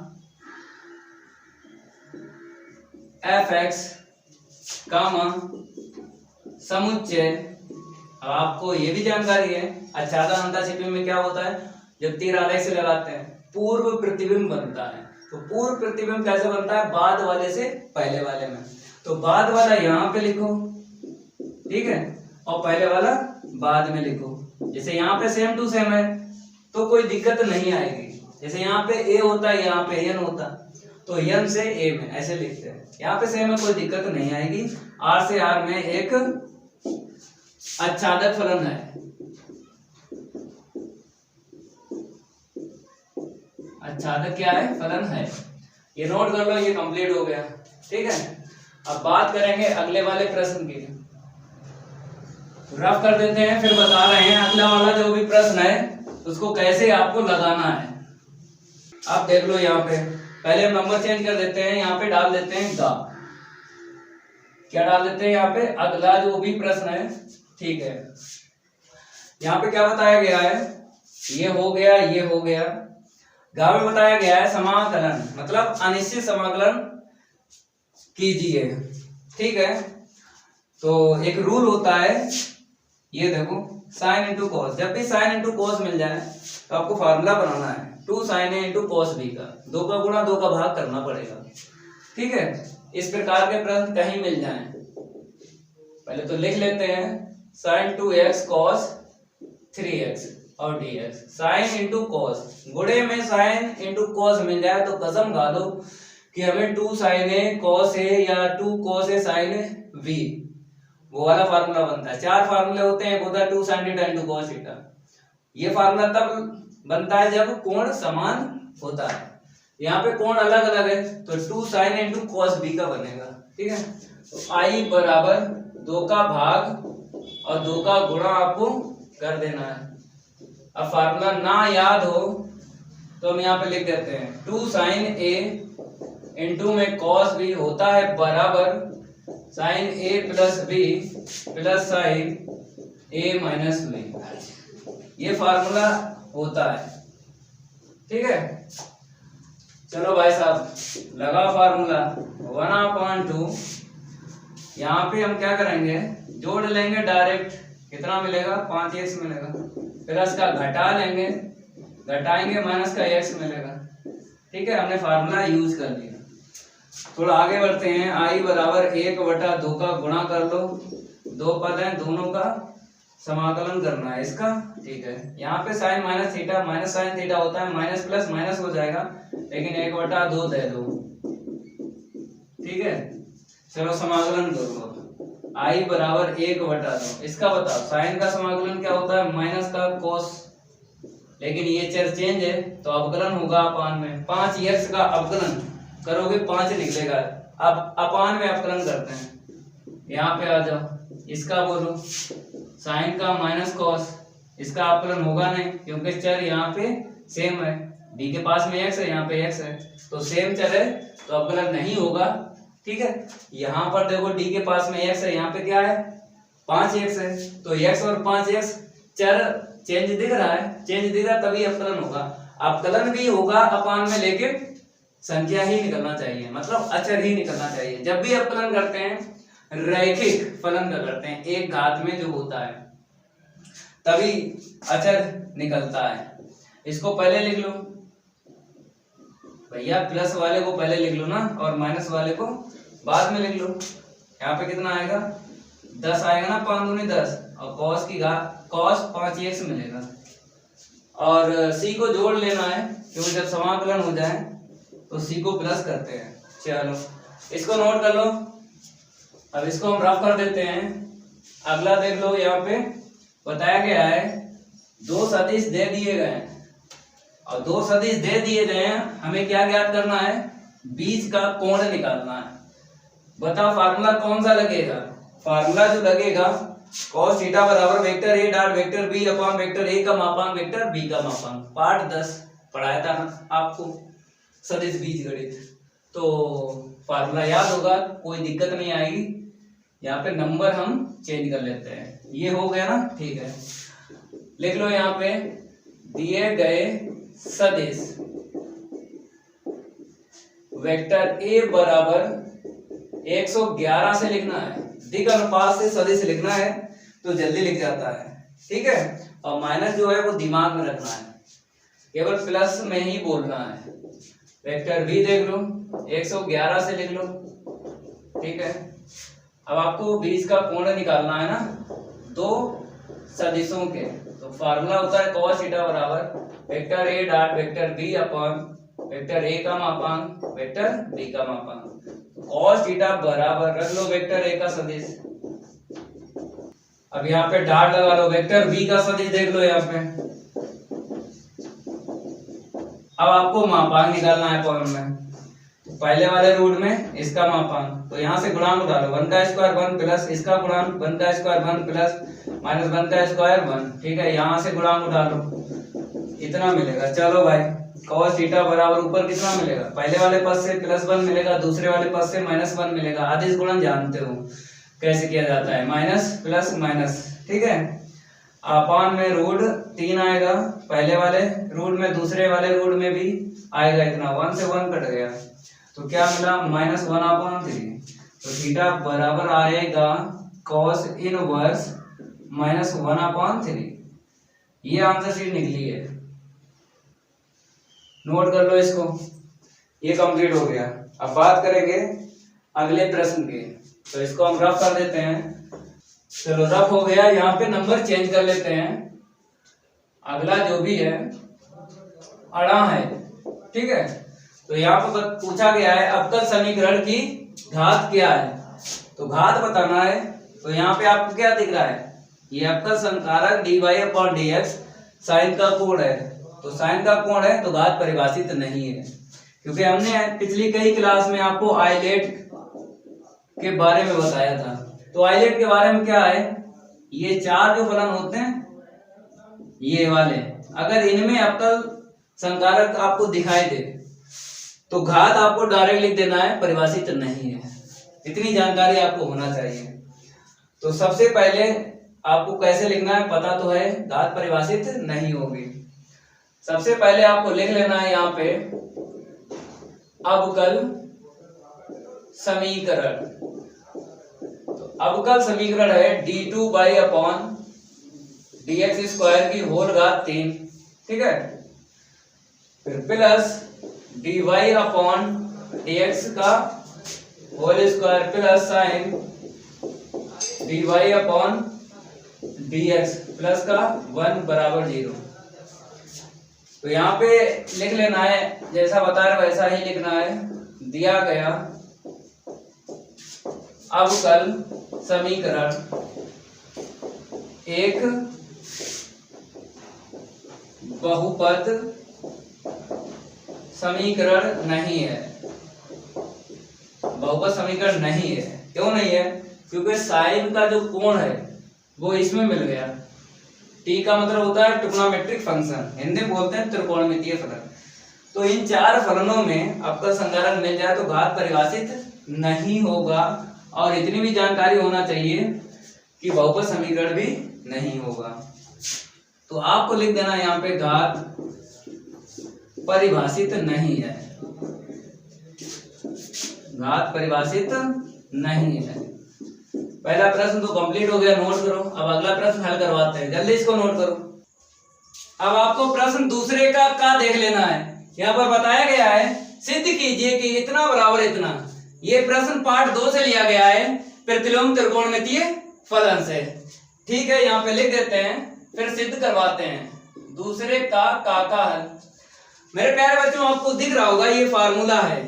fx समुच्चय अब आपको ये भी जानकारी है आच्छादन अंतःक्षेपी में क्या होता है, जब तीर आलेख से लगाते हैं पूर्व प्रतिबिंब बनता है। तो पूर्व प्रतिबिंब कैसे बनता है, बाद वाले से पहले वाले में। तो बाद वाला यहाँ पे लिखो, ठीक है, और पहले वाला बाद में लिखो। जैसे यहाँ पे सेम टू सेम है तो कोई दिक्कत नहीं आएगी। जैसे यहाँ पे ए होता है, यहाँ पे एन होता, तो एन से ए में ऐसे लिखते हैं। यहाँ पे सेम है, कोई दिक्कत नहीं आएगी। आर से आर में एक आच्छादक फलन है। आच्छादक क्या है, फलन है। ये नोट कर लो, ये कंप्लीट हो गया, ठीक है। अब बात करेंगे अगले वाले प्रश्न की। रफ कर देते हैं, फिर बता रहे हैं अगला वाला जो भी प्रश्न है उसको कैसे आपको लगाना है। आप देख लो, यहाँ पे पहले हम नंबर चेंज कर देते हैं, यहाँ पे डाल देते हैं गा। क्या डाल देते हैं यहाँ पे, अगला जो भी प्रश्न है, ठीक है। यहाँ पे क्या बताया गया है, ये हो गया, ये हो गया। गा में बताया गया है समाकलन, मतलब अनिश्चित समाकलन कीजिए, ठीक है। तो एक रूल होता है, ये देखो, साइन इंटू कॉस। जब भी साइन इंटू कॉस मिल जाए तो आपको फार्मूला बनाना है 2 sin a into cos B का। 2 का गुणा 2 का भाग करना पड़ेगा, ठीक है। इस प्रकार के प्रश्न कहीं मिल जाएं, पहले तो लिख लेते हैं sin 2x cos 3x और dx। साइन इंटू कॉस, गुणे में साइन इंटू कॉस मिल जाए तो कसम खा दो कि हमें 2 sin a cos a या 2 cos a sin b, वो वाला फार्मूला बनता है। 4 फार्मूले होते हैं, एक होता है 2 sin theta into cos theta. ये फार्मूला तब बनता है जब कोण समान होता है। यहाँ पे कोण अलग अलग है तो 2 sin a into cos b का बनेगा, ठीक है। तो i बराबर 2 का भाग और 2 का गुणा आपको कर देना है। अब फार्मूला ना याद हो तो हम यहाँ पे लिख देते हैं 2 sin a इंटू में cos b होता है बराबर sin a plus b plus sin a minus b। ये फार्मूला होता है, ठीक है। चलो भाई साहब, लगा फार्मूला 1/2। यहाँ पे हम क्या करेंगे, जोड़ लेंगे डायरेक्ट, कितना मिलेगा, 5x मिलेगा। प्लस का घटा लेंगे, घटाएंगे माइनस का x मिलेगा, ठीक है। हमने फार्मूला यूज कर लिया। थोड़ा आगे बढ़ते हैं, i बराबर 1/2 का गुणा कर लो, 2 पद हैं, दोनों का समाकलन करना है इसका, ठीक है। यहाँ पे sine minus theta, minus sine theta होता है, माइनस प्लस माइनस हो जाएगा, लेकिन 1/2 दे दो, ठीक है। चलो समाकलन करो, i बराबर 1/2। इसका बताओ, साइन का समाकलन क्या होता है, माइनस का कोस, लेकिन ये चर चेंज है तो अवकलन होगा अपान में। 5x का अवकलन करोगे 5 निकलेगा। अब अपान में अवकलन करते हैं, यहाँ पे आ जाओ, इसका बोलो साइन का माइनस कॉस, इसका अवकलन होगा नहीं क्योंकि चर यहाँ पे सेम है, d के पास में x है, यहाँ पे x है, तो सेम चर है तो अवकलन नहीं होगा, ठीक है। यहाँ पर देखो d के पास में x है, यहाँ पे क्या है, 5x है, तो x और 5x चर चेंज दिख रहा है, चेंज दिख रहा है तभी अवकलन होगा। अवकलन भी होगा अपान में, लेकिन संख्या ही निकलना चाहिए, मतलब अचर ही निकलना चाहिए। जब भी अवकलन करते हैं रैखिक फलन का करते हैं, एक घात में जो होता है तभी अचर निकलता है। इसको पहले लिख लो भैया, प्लस वाले को पहले लिख लो ना, और माइनस वाले को बाद में लिख लो। यहाँ पे कितना आएगा, 10 आएगा ना, 5 दूनी 10, और कॉस की घात कॉस 5x मिलेगा। और c को जोड़ लेना है क्योंकि जब समाकलन हो जाए तो c को प्लस करते हैं। चलो इसको नोट कर लो। अब इसको हम रफ कर देते हैं। अगला देख लो, यहाँ पे बताया गया है 2 सदिश दे दिए गए हैं, और 2 सदिश दे दिए गए हैं, हमें क्या ज्ञात करना है, बीच का कोण निकालना है। बताओ फार्मूला कौन सा लगेगा, फार्मूला जो लगेगा cos थीटा बराबर vector a dot vector b upon vector a का मापांक वेक्टर b का मापांक। पार्ट 10 पढ़ाया था ना आपको सदिश बीजगणित, तो फार्मूला याद होगा, कोई दिक्कत नहीं आएगी। यहाँ पे नंबर हम चेंज कर लेते हैं, ये हो गया ना, ठीक है। लिख लो यहाँ पे दिए गए सदिश वेक्टर a बराबर 111 से लिखना है, दिक् अनुपात से सदिश लिखना है। तो जल्दी लिख जाता है, ठीक है। और माइनस जो है वो दिमाग में रखना है, केवल प्लस में ही बोलना है। वेक्टर बी देख लो 111 से लिख लो, ठीक है। अब आपको बीच का कोण निकालना है ना दो सदिशों के, तो फार्मूला होता है cos थीटा बराबर vector A dot vector B upon vector A का मापांक वेक्टर बी का मापांक। cos थीटा बराबर रख लो वेक्टर ए का सदिश, अब यहाँ पे डॉट लगा लो, वेक्टर बी का सदिश देख लो यहाँ पे। अब आपको मापांक निकालना है फॉर्म में, तो पहले वाले रूट में इसका मापांक, तो यहाँ से गुणांक उठा लो 1 का स्क्वायर 1 प्लस इसका गुणांक 1 का स्क्वायर 1 प्लस माइनस 1 का स्क्वायर 1, ठीक है। यहाँ से गुणांक उठा लो, इतना मिलेगा। चलो भाई cos थीटा बराबर ऊपर कितना मिलेगा, पहले वाले पद से +1 मिलेगा, दूसरे वाले पद से -1 मिलेगा। आदिश गुणन जानते हो कैसे किया जाता है, माइनस प्लस माइनस, ठीक है। अपान में रूट 3 आएगा, पहले वाले रूट में दूसरे वाले रूट में भी आएगा इतना, 1 से 1 कट गया, तो क्या मिला -1/3। तो थीटा बराबर आएगा cos इनवर्स -1/3। ये आंसर शीट निकली है, नोट कर लो इसको। ये कंप्लीट हो गया। अब बात करेंगे अगले प्रश्न की, तो इसको हम रफ कर देते हैं। चलो रफ हो गया, यहाँ पे नंबर चेंज कर लेते हैं। अगला जो भी है अड़ा है, ठीक है। तो यहाँ पर पूछा गया है अवकल समीकरण की घात क्या है, तो घात बताना है। तो यहाँ पे आपको क्या दिख रहा है, ये अवकल संकारक dy/dx साइन का कोण है, तो साइन का कोण है तो घात परिभाषित नहीं है, क्योंकि हमने पिछली कई क्लास में आपको आइलेट के बारे में बताया था। तो आइलेट के बारे में क्या है, ये चार जो फलन होते हैं ये वाले, अगर इनमें अवकल संकारक आपको दिखाई दे तो घात आपको डायरेक्ट लिख देना है, परिभाषित नहीं है। इतनी जानकारी आपको होना चाहिए। तो सबसे पहले आपको कैसे लिखना है पता तो है, घात परिभाषित नहीं होगी। सबसे पहले आपको लिख लेना है यहाँ पे अवकल समीकरण। तो अवकल समीकरण है d2/dx² की होल घात 3, ठीक है। फिर प्लस dy/dx का whole square plus sine dy/dx plus का 1 बराबर 0। तो यहाँ पे लिख लेना है, जैसा बता रहे वैसा ही लिखना है। दिया गया अवकल समीकरण एक बहुपद समीकरण नहीं है। बहुपद समीकरण नहीं है, क्यों नहीं है, क्योंकि साइन का जो कोण है वो इसमें मिल गया। टी का मतलब होता है ट्रिग्नोमेट्रिक फंक्शन, हिंदी में बोलते हैं त्रिकोणमितीय फलन। तो इन चार फलनों में अवकल संकारक मिल जाए तो घात परिभाषित नहीं होगा। और इतनी भी जानकारी होना चाहिए कि बहुपद समीकरण भी नहीं होगा। तो आपको लिख देना यहाँ पे घात परिभाषित नहीं है, घात परिभाषित नहीं है। पहला प्रश्न तो कंप्लीट हो गया, नोट करो। अब अगला प्रश्न हल करवाते हैं, जल्दी इसको नोट करो। अब आपको प्रश्न दूसरे का देख लेना है। यहाँ पर बताया गया है सिद्ध कीजिए कि इतना बराबर इतना। ये प्रश्न पार्ट 2 से लिया गया है, प्रतिलोम त्रिकोणमितीय फलन से, ठीक है। यहाँ पे लिख देते हैं, फिर सिद्ध करवाते हैं दूसरे का हल। मेरे प्यारे बच्चों आपको दिख रहा होगा ये फार्मूला है।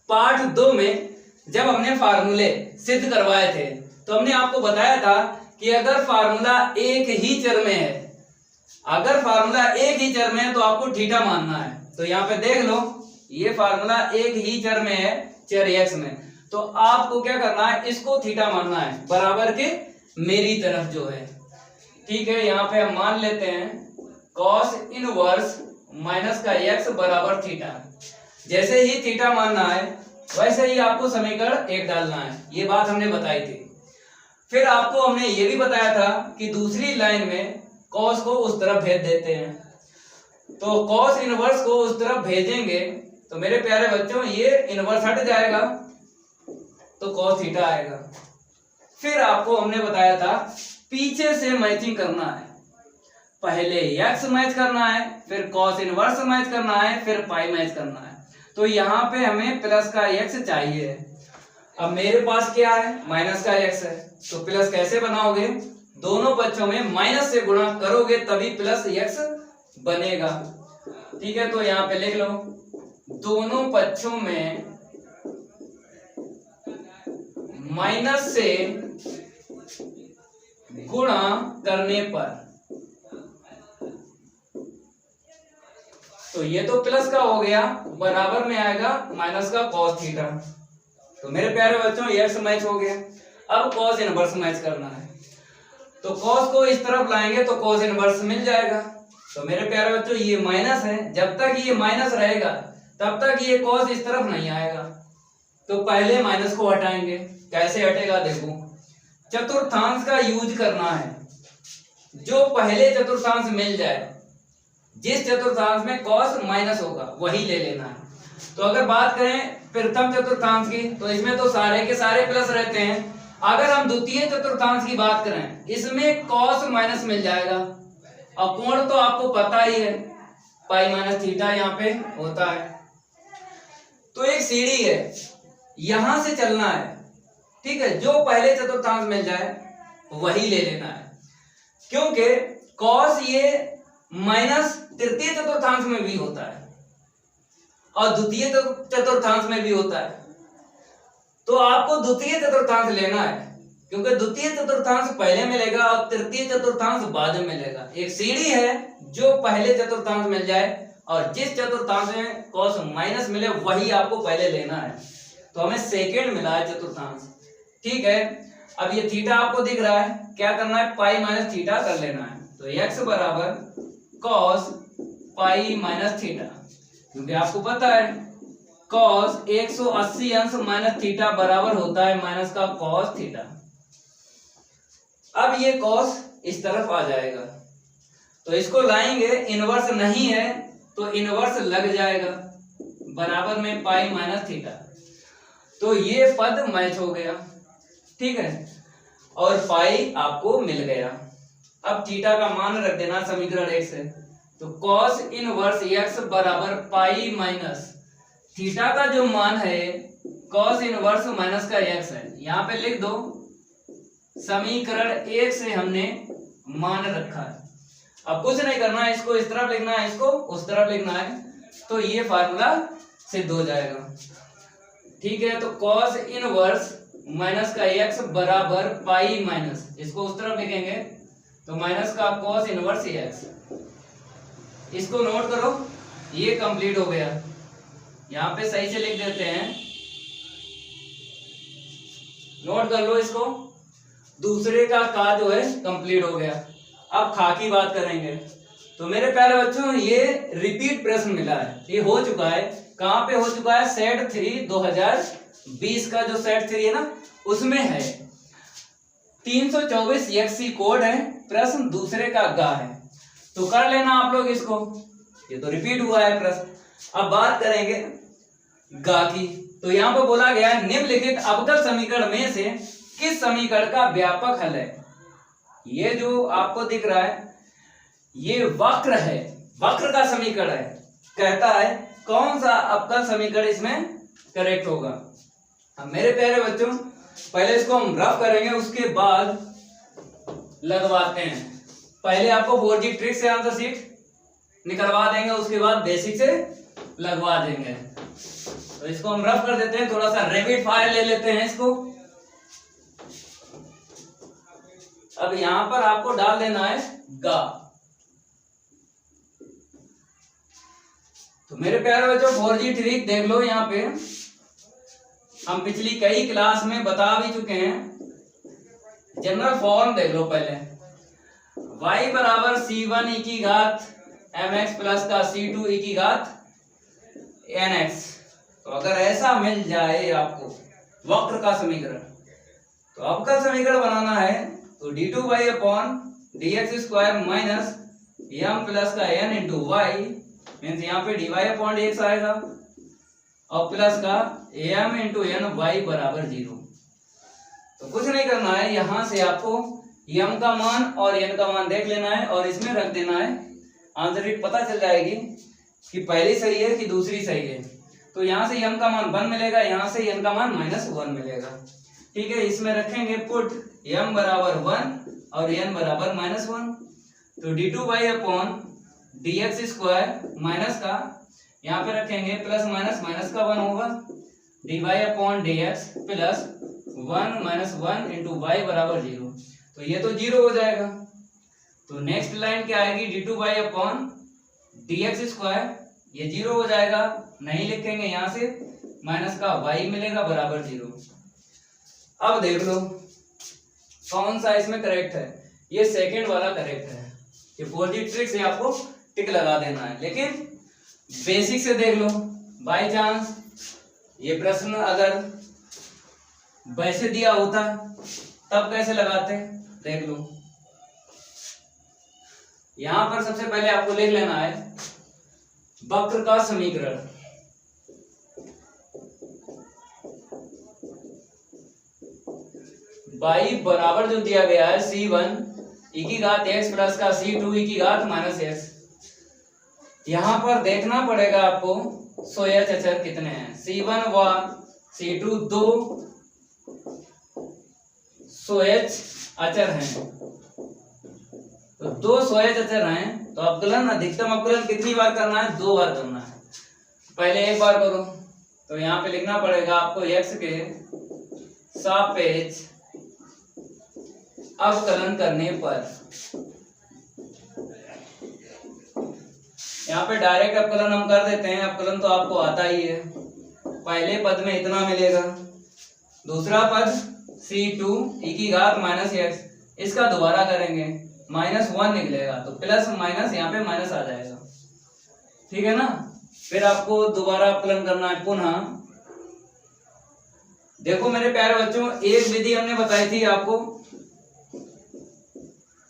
पार्ट 2 में जब हमने फार्मूले सिद्ध करवाए थे तो हमने आपको बताया था कि अगर फार्मूला एक ही चर में है, अगर फार्मूला एक ही चर में है तो आपको थीटा मानना है। तो यहाँ पे देख लो, ये फार्मूला एक ही चर में है, चर x में, तो आपको क्या करना है, इसको थीटा मानना है, बराबर के मेरी तरफ जो है, ठीक है। यहाँ पे हम मान लेते हैं cos इनवर्स माइनस का x बराबर थीटा। जैसे ही थीटा मानना है वैसे ही आपको समीकरण 1 डालना है, ये बात हमने बताई थी। फिर आपको हमने ये भी बताया था कि दूसरी लाइन में cos को उस तरफ भेज देते हैं, तो cos इनवर्स को उस तरफ भेजेंगे तो मेरे प्यारे बच्चों ये इनवर्स हट जाएगा तो cos थीटा आएगा। फिर आपको हमने बताया था पीछे से मैचिंग करना है। पहले x मैच करना है, फिर cos इनवर्स मैच करना है, फिर पाई मैच करना है। तो यहाँ पे हमें प्लस का x चाहिए। अब मेरे पास क्या है, माइनस का x है, तो प्लस कैसे बनाओगे, दोनों पक्षों में माइनस से गुणा करोगे तभी प्लस x बनेगा। ठीक है, तो यहाँ पे लिख लो, दोनों पक्षों में माइनस से गुणा करने पर, तो ये तो प्लस का हो गया, बराबर में आएगा माइनस का cos थीटा। तो मेरे प्यारे बच्चों x मैच हो गया। अब cos इनवर्स मैच करना है, तो cos को इस तरफ लाएंगे तो cos इनवर्स मिल जाएगा। तो मेरे प्यारे बच्चों ये माइनस है, जब तक ये माइनस रहेगा तब तक ये cos इस तरफ नहीं आएगा। तो पहले माइनस को हटाएंगे, कैसे हटेगा देखो, चतुर्थांश का यूज करना है। जो पहले चतुर्थांश मिल जाए, जिस चतुर्थांश में cos माइनस होगा वही ले लेना है। तो अगर बात करें प्रथम चतुर्थांश की, तो इसमें तो सारे के सारे प्लस रहते हैं। अगर हम द्वितीय चतुर्थांश की बात करें, इसमें cos माइनस मिल जाएगा। और कोण तो आपको पता ही है, पाई माइनस थीटा यहाँ पे होता है। तो एक सीढ़ी है, यहां से चलना है। ठीक है, जो पहले चतुर्थांश मिल जाए वही ले लेना है, क्योंकि cos ये माइनस तृतीय चतुर्थांश में भी होता है और द्वितीय चतुर्थांश में भी होता है। तो आपको द्वितीय चतुर्थांश लेना है, क्योंकि द्वितीय चतुर्थांश पहले मिलेगा और तृतीय चतुर्थांश बाद में मिलेगा। एक सीढ़ी है, जो पहले चतुर्थांश मिल जाए और जिस चतुर्थांश में cos माइनस मिले वही आपको पहले लेना है। तो हमें सेकेंड मिला है चतुर्थांश। ठीक है, अब ये थीटा आपको दिख रहा है, क्या करना है, पाई माइनस थीटा कर लेना है। तो x बराबर cos पाई माइनस थीटा, क्योंकि आपको पता है cos 180 अंश माइनस थीटा बराबर होता है माइनस का cos थीटा। अब ये cos इस तरफ आ जाएगा, तो इसको लाएंगे, इनवर्स नहीं है तो इनवर्स लग जाएगा, बराबर में पाई माइनस थीटा। तो ये पद मैच हो गया। ठीक है, और पाई आपको मिल गया। अब थीटा का मान रख देना समीकरण 1 से, तो cos इनवर्स x बराबर पाई माइनस थीटा का जो मान है cos इनवर्स माइनस का x है, यहाँ पे लिख दो। समीकरण 1 से हमने मान रखा है। अब कुछ नहीं करना है, इसको इस तरफ लिखना है, इसको उस तरफ लिखना है, तो ये फार्मूला सिद्ध हो जाएगा। ठीक है, तो cos इनवर्स माइनस का x बराबर पाई माइनस, इसको उस तरफ लिखेंगे तो माइनस का cos इनवर्स x। इसको नोट करो, ये कंप्लीट हो गया। यहाँ पे सही से लिख देते हैं, नोट कर लो इसको। दूसरे का जो है कंप्लीट हो गया। अब खा की बात करेंगे। तो मेरे प्यारे बच्चों, ये रिपीट प्रश्न मिला है, ये हो चुका है। कहाँ पे हो चुका है, सेट 3 2020 का जो सेट 3 है ना, उसमें है। 324 यक्षी कोड है, प्रश्न दूसरे का गा है। तो कर लेना आप लोग इसको, ये तो रिपीट हुआ है प्रश्न। अब बात करेंगे गा की। तो यहाँ पे बोला गया है, निम्नलिखित अवकल समीकरण में से किस समीकरण का व्यापक हल है। ये जो आपको दिख रहा है ये वक्र है, वक्र का समीकरण है। कहता है कौन सा अवकल समीकरण इसमें करेक्ट होगा। अब मेरे प्यारे बच्चों, पहले इसको हम रफ करेंगे, उसके बाद लगवाते हैं। पहले आपको 4G ट्रिक से आंसर शीट निकलवा देंगे, उसके बाद बेसिक से लगवा देंगे। तो इसको हम रफ कर देते हैं, थोड़ा सा रैपिड फायर ले लेते हैं इसको। अब यहां पर आपको डाल देना है गा। तो मेरे प्यारे बच्चों, 4G ट्रिक देख लो। यहाँ पे हम पिछली कई क्लास में बता भी चुके हैं। जनरल फॉर्म देख लो पहले, y बराबर c1 e की घात mx प्लस का c2 e की घात nx। तो अगर ऐसा मिल जाए आपको वक्र का समीकरण, तो अवकल समीकरण बनाना है तो d2y upon dx square minus m plus का n इंटू वाई, मीन्स यहाँ पे dy अपॉन dx आएगा और प्लस का m इंटू n y बराबर 0। तो कुछ नहीं करना है, यहां से आपको m का मान और n का मान देख लेना है और इसमें रख देना है। आंसर शीट पता चल जाएगी कि पहली सही है कि दूसरी सही है। तो यहाँ से m का मान 1 मिलेगा, यहाँ से n का मान -1 मिलेगा। ठीक है, इसमें रखेंगे पुट m बराबर 1 और n बराबर -1। तो d2/dx स्क्वायर माइनस का यहाँ पे रखेंगे प्लस माइनस का 1 होगा, dy/dx प्लस 1 - 1 इंटू y बराबर 0। तो ये तो 0 हो जाएगा। तो नेक्स्ट लाइन क्या आएगी, d2/dx स्क्वायर, ये 0 हो जाएगा, नहीं लिखेंगे, यहाँ से माइनस का y मिलेगा बराबर 0। अब देख लो कौन सा इसमें करेक्ट है। ये सेकंड वाला करेक्ट है। ये पॉजिटिव ट्रिक से आपको टिक लगा देना है, लेकिन बेसिक से देख लो। बाय चांस ये प्रश्न अगर वैसे दिया होता तब कैसे लगाते, देख लो। यहां पर सबसे पहले आपको लिख लेना है वक्र का समीकरण। y बराबर जो दिया गया है c1 e की घात x प्लस का c2 e की घात -x। यहां पर देखना पड़ेगा आपको SOH अचर कितने हैं। c1 व c2 दो SOH अचर हैं। तो दो SOH अचर हैं, तो अवकलन अधिकतम अवकलन कितनी बार करना है, 2 बार करना है। पहले एक बार करो, तो यहाँ पे लिखना पड़ेगा आपको x के सापेक्ष अवकलन करने पर। यहाँ पे डायरेक्ट अवकलन हम कर देते हैं, अवकलन तो आपको आता ही है। पहले पद में इतना मिलेगा, दूसरा पद c2 e की घात -x, इसका दोबारा करेंगे -1 निकलेगा, तो प्लस माइनस यहाँ पे माइनस आ जाएगा। ठीक है ना। फिर आपको दोबारा अवकलन करना है पुनः। देखो मेरे प्यारे बच्चों, एक विधि हमने बताई थी आपको,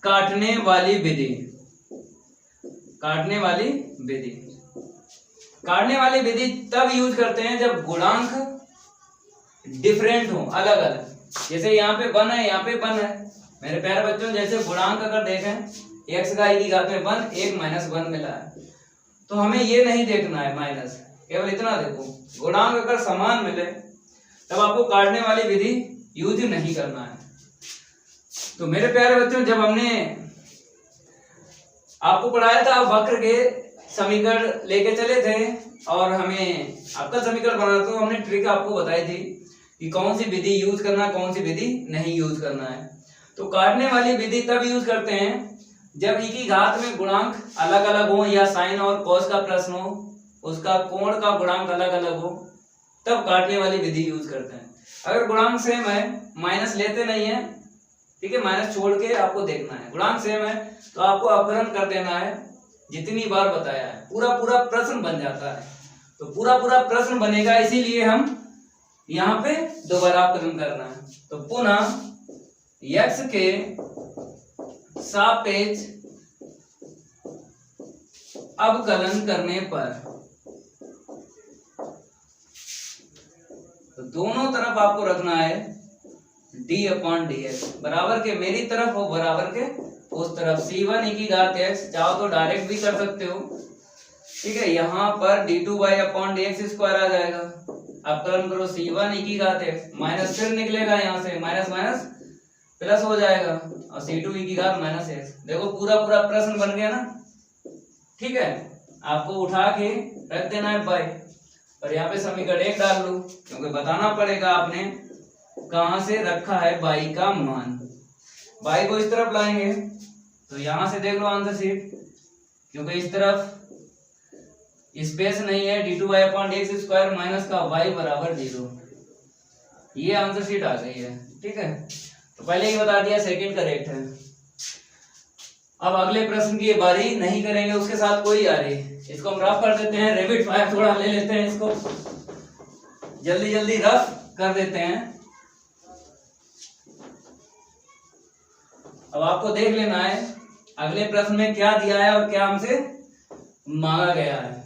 काटने वाली विधि। काटने वाली विधि, काटने वाली विधि तब यूज करते हैं जब गुणांक डिफरेंट हो, अलग अलग। जैसे यहाँ पे 1 है, यहाँ पे 1 है। मेरे प्यारे बच्चों, जैसे गुणांक अगर देखें, x का e की घात में 1, एक -1 मिला है, तो हमें ये नहीं देखना है माइनस, केवल इतना देखो। गुणांक अगर समान मिले तब आपको काटने वाली विधि यूज नहीं करना है। तो मेरे प्यारे बच्चों, जब हमने आपको पढ़ाया था वक्र के समीकरण लेके चले थे और हमें आपका समीकरण बनाना, तो हमने ट्रिक आपको बताई थी कि कौन सी विधि यूज करना, कौन सी विधि नहीं यूज करना है। तो काटने वाली विधि तब यूज करते हैं जब e की घात में गुणांक अलग अलग हो, या साइन और कॉस का प्रश्न हो, उसका कोण का गुणांक अलग अलग हो, तब काटने वाली विधि यूज करते हैं। अगर गुणांक सेम है, माइनस लेते नहीं है, ठीक है, माइनस छोड़ के आपको देखना है। गुणांक सेम है तो आपको अवकलन कर देना है जितनी बार बताया है, पूरा पूरा प्रश्न बन जाता है। तो पूरा पूरा प्रश्न बनेगा, इसीलिए हम यहाँ पे दोबारा अवकलन करना है। तो पुनः x के सापेक्ष अवकलन करने पर, तो दोनों तरफ आपको रखना है d/dx, बराबर के मेरी तरफ हो बराबर के उस तरफ। c1 e की घात x, चाहो तो डायरेक्ट भी कर सकते हो, ठीक है। यहाँ पर d2/dx स्क्वायर आ जाएगा, अवकलन करो c1 e की घात x, माइनस फिर निकलेगा, यहाँ से माइनस माइनस प्लस हो जाएगा, और c2 e की घात -x। देखो पूरा पूरा प्रश्न बन गया ना, ठीक है। आपको उठा के रख देना है बाय, और यहाँ पे समीकरण 1 डाल लो, क्योंकि बताना पड़ेगा आपने कहां से रखा है बाई का मान। बाई को इस तरफ लाएंगे, तो यहां से देख लो आंसर शीट, क्योंकि इस तरफ स्पेस नहीं है, d2/dx स्क्वायर माइनस का y बराबर 0। ये आंसर शीट आ गई है, ठीक है। तो पहले ही बता दिया सेकंड करेक्ट है। अब अगले प्रश्न की बारी नहीं करेंगे, उसके साथ कोई आ रही, इसको हम रफ कर देते हैं, रैपिड फायर थोड़ा ले लेते हैं, इसको जल्दी जल्दी रफ कर देते हैं। अब आपको देख लेना है अगले प्रश्न में क्या दिया है और क्या हमसे मांगा गया है।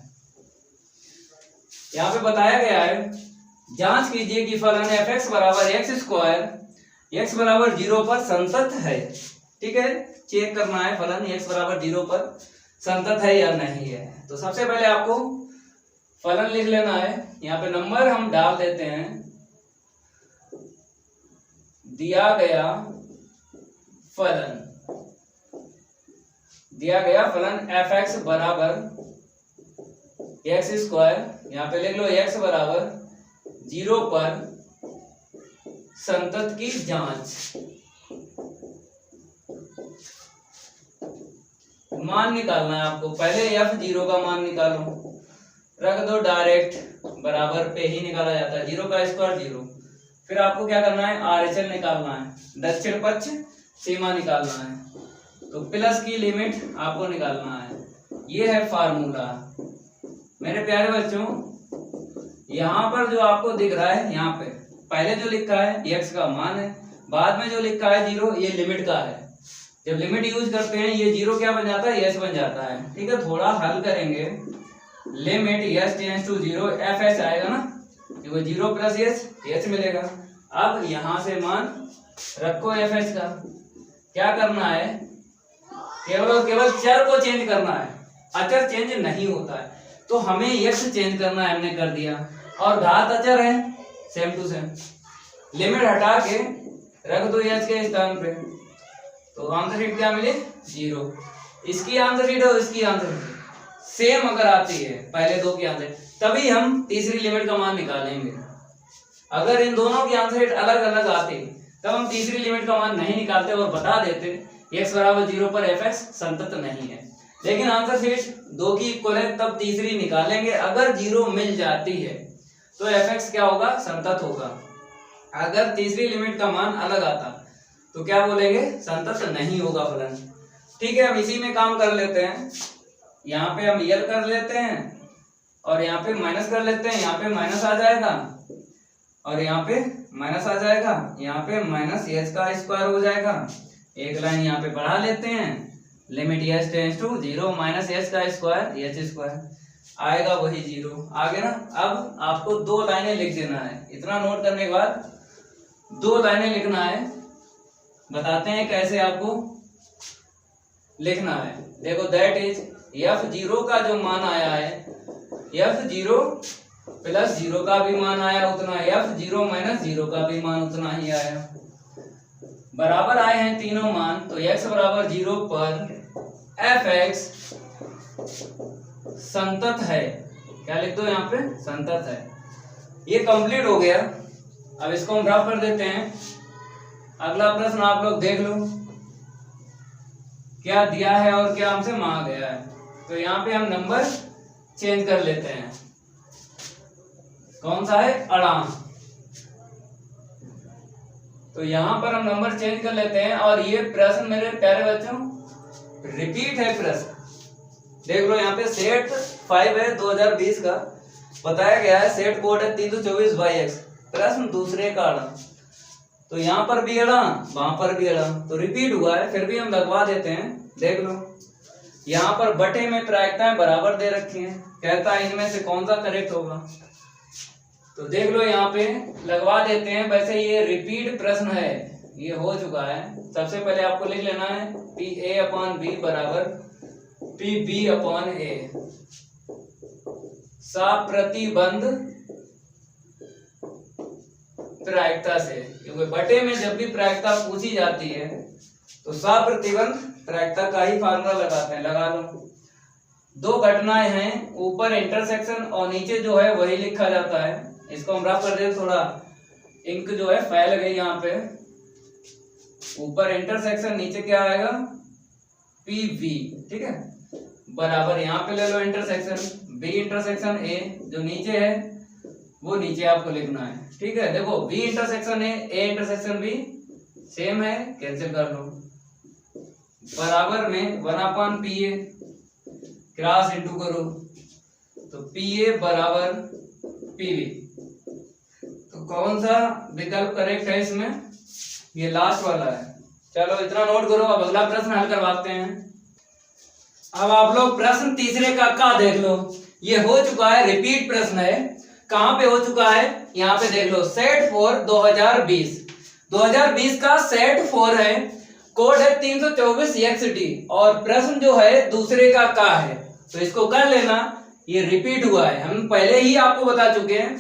यहाँ पे बताया गया है, जांच कीजिए कि फलन fx बराबर x स्क्वायर x बराबर 0 पर संतत है। ठीक है, चेक करना है फलन x बराबर 0 पर संतत है या नहीं है। तो सबसे पहले आपको फलन लिख लेना है। यहाँ पे नंबर हम डाल देते हैं। दिया गया फलन f(x) बराबर x², यहाँ पे लिख लो x बराबर 0 पर संतत की जांच। मान निकालना है आपको। पहले f0 का मान निकालो, रख दो डायरेक्ट, बराबर पे ही निकाला जाता है, 0 का स्क्वायर 0। फिर आपको क्या करना है, RHL निकालना है, दक्षिण पक्ष सीमा निकालना है, तो प्लस की लिमिट आपको निकालना है। ये है फार्मूला। मेरे प्यारे बच्चों, यहाँ पर जो आपको दिख रहा है, यहाँ पे पहले जो लिखा है x का मान है, बाद में जो लिखा है 0 ये लिमिट का है। जब लिमिट यूज करते हैं ये 0 क्या बन जाता है, s बन जाता है। ठीक है, थोड़ा हल करेंगे, limit s tends to 0 fh आएगा ना, देखो 0 प्लस h मिलेगा। अब यहाँ से मान रखो fh का, क्या करना है, केवल और केवल चर को चेंज करना है, अचर चेंज नहीं होता है। तो हमें x चेंज करना है, हमने कर दिया, और घात अचर है, सेम टू सेम। लिमिट हटा के रख दो h के स्थान पे, तो आंसर शीट क्या मिले, 0। इसकी आंसर शीट और इसकी आंसर शीट सेम अगर आती है, पहले दो की आंसर, तभी हम तीसरी लिमिट का मान निकालेंगे। अगर इन दोनों की आंसर शीट अलग अलग आती तब हम तीसरी लिमिट का मान नहीं निकालते और बता देते x बराबर 0 पर fx संतत नहीं है। लेकिन आंसर शीट दो की इक्वल है, तब तीसरी निकालेंगे। अगर 0 मिल जाती है तो fx क्या होगा, संतत होगा। अगर तीसरी लिमिट का मान अलग आता तो क्या बोलेंगे, संतत नहीं होगा फलन। ठीक है, हम इसी में काम कर लेते हैं। यहाँ पे हम यल कर लेते हैं और यहाँ पे माइनस कर लेते हैं, यहाँ पे माइनस आ जाएगा और यहाँ पे माइनस आ जाएगा, यहाँ पे माइनस h का स्क्वायर हो जाएगा। एक लाइन यहाँ पे बढ़ा लेते हैं, limit s tends to 0 minus h का स्क्वायर h² आएगा, वही 0 आ गया ना। अब आपको दो लाइनें लिख देना है। इतना नोट करने के बाद दो लाइनें लिखना है, बताते हैं कैसे आपको लिखना है। देखो, दैट इज f0 का जो मान आया है, f0 प्लस 0 का भी मान आया उतना, f0 माइनस 0 का भी मान उतना ही आया, बराबर आए हैं तीनों मान। तो x बराबर 0 पर fx संतत है, क्या लिख दो यहाँ पे, संतत है। ये कंप्लीट हो गया। अब इसको हम ड्रॉप कर देते हैं। अगला प्रश्न आप लोग देख लो, क्या दिया है और क्या हमसे मांगा गया है। तो यहाँ पे हम नंबर चेंज कर लेते हैं। कौन सा है, अड़ान। तो यहाँ पर हम नंबर चेंज कर लेते हैं। और ये प्रश्न मेरे प्यारे बच्चों रिपीट है प्रश्न, देख लो यहाँ पे सेट 5 है 2020 का बताया गया है, सेट कोड है 324/x, प्रश्न दूसरे का अड़ा। तो यहाँ पर भी अड़ा, वहां पर भी अड़ा, तो रिपीट हुआ है, फिर भी हम लगवा देते हैं। देख लो, यहाँ पर बटे में प्रायिकताएं बराबर दे रखी हैं, कहता है इनमें से कौन सा करेक्ट होगा। तो देख लो यहाँ पे लगवा देते हैं। वैसे ये रिपीट प्रश्न है, ये हो चुका है। सबसे पहले आपको लिख लेना है PA/B बराबर PB/A, साप्रतिबंध प्रायिकता से, क्योंकि बटे में जब भी प्रायिकता पूछी जाती है तो साप्रतिबंध प्रायिकता का ही फार्मूला लगाते हैं, लगा लो। दो घटनाएं हैं, ऊपर इंटरसेक्शन और नीचे जो है वही लिखा जाता है। इसको हम रफ कर दे, थोड़ा इंक जो है फैल गई यहाँ पे। ऊपर इंटरसेक्शन, नीचे क्या आएगा, PV, ठीक है, बराबर यहाँ पे ले लो इंटरसेक्शन B इंटरसेक्शन A, जो नीचे है वो नीचे आपको लिखना है। ठीक है, देखो B intersection A intersection B same है, कैंसिल कर लो, बराबर में 1/PA, क्रॉस इंटू करो, तो PA बराबर PB। तो कौन सा विकल्प करेक्ट है इसमें, ये लास्ट वाला है। चलो इतना नोट करो, अब अगला प्रश्न हल करवाते हैं। अब आप लोग प्रश्न तीसरे का देख लो, ये हो चुका है, रिपीट प्रश्न है। कहां पे हो चुका है, यहाँ पे देख लो, सेट 4 2020 का सेट 4 है। कोड है 324XD और प्रश्न जो है दूसरे का है, तो इसको कर लेना। ये रिपीट हुआ है, हम पहले ही आपको बता चुके हैं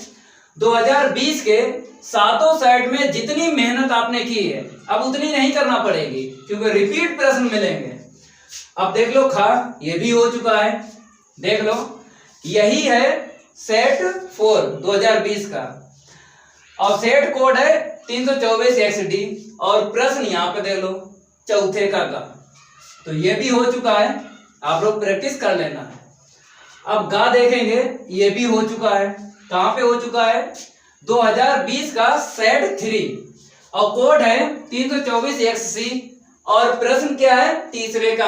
2020 के सातों सेट में जितनी मेहनत आपने की है अब उतनी नहीं करना पड़ेगी, क्योंकि रिपीट प्रश्न मिलेंगे। अब देख लो ये भी हो चुका है, देख लो यही है सेट 4 2020 का और सेट कोड है 324XD और प्रश्न यहाँ पे देख लो चौथे का। तो ये भी हो चुका है, आप लोग प्रैक्टिस कर लेना है। अब गा देखेंगे, ये भी हो चुका है। कहां पे हो चुका है? 2020 का सेट 3 और कोड है 324XC और प्रश्न क्या है? तीसरे का।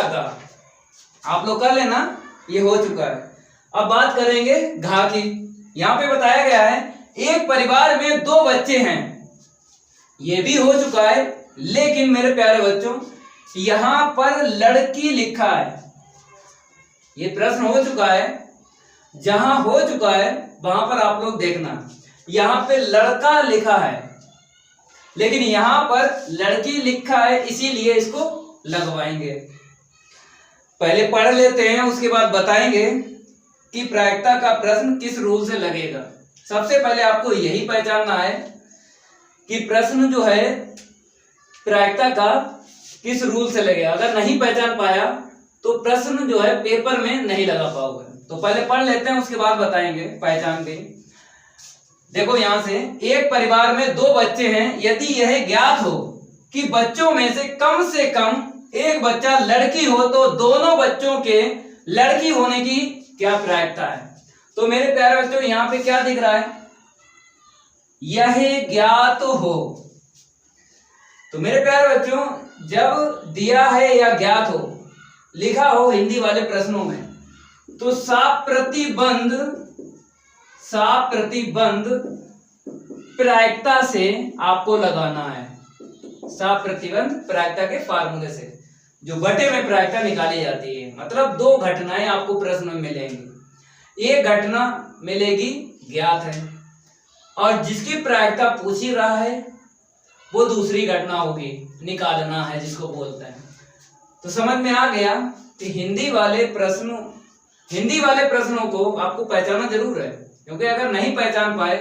आप लोग कर लेना, ये हो चुका है। अब बात करेंगे घा की। यहां पे बताया गया है एक परिवार में 2 बच्चे हैं, ये भी हो चुका है। लेकिन मेरे प्यारे बच्चों यहां पर लड़की लिखा है, ये प्रश्न हो चुका है। जहां हो चुका है वहां पर आप लोग देखना, यहां पे लड़का लिखा है लेकिन यहां पर लड़की लिखा है, इसीलिए इसको लगवाएंगे। पहले पढ़ लेते हैं, उसके बाद बताएंगे कि प्रायिकता का प्रश्न किस रूल से लगेगा। सबसे पहले आपको यही पहचानना है कि प्रश्न जो है प्रायिकता का किस रूल से लगेगा। अगर नहीं पहचान पाया तो प्रश्न जो है पेपर में नहीं लगा पाओगे। तो पहले पढ़ लेते हैं, उसके बाद बताएंगे पहचान के। देखो यहां से, एक परिवार में 2 बच्चे हैं, यदि यह ज्ञात हो कि बच्चों में से कम एक बच्चा लड़की हो तो दोनों बच्चों के लड़की होने की क्या प्रायिकता है। तो मेरे प्यारे बच्चों यहां पे क्या दिख रहा है? यह ज्ञात हो। तो मेरे प्यारे बच्चों जब दिया है या ज्ञात हो लिखा हो हिंदी वाले प्रश्नों में, तो साप्रतिबंध प्रायिकता से आपको लगाना है। साप्रतिबंध प्रायिकता के फार्मूले से जो बटे में प्रायिकता निकाली जाती है, मतलब 2 घटनाएं आपको प्रश्न में मिलेंगी। एक घटना मिलेगी ज्ञात है और जिसकी प्रायिकता पूछ ही रहा है वो दूसरी घटना होगी, निकालना है जिसको बोलते हैं। तो समझ में आ गया कि हिंदी वाले प्रश्नों को आपको पहचानना जरूर है, क्योंकि अगर नहीं पहचान पाए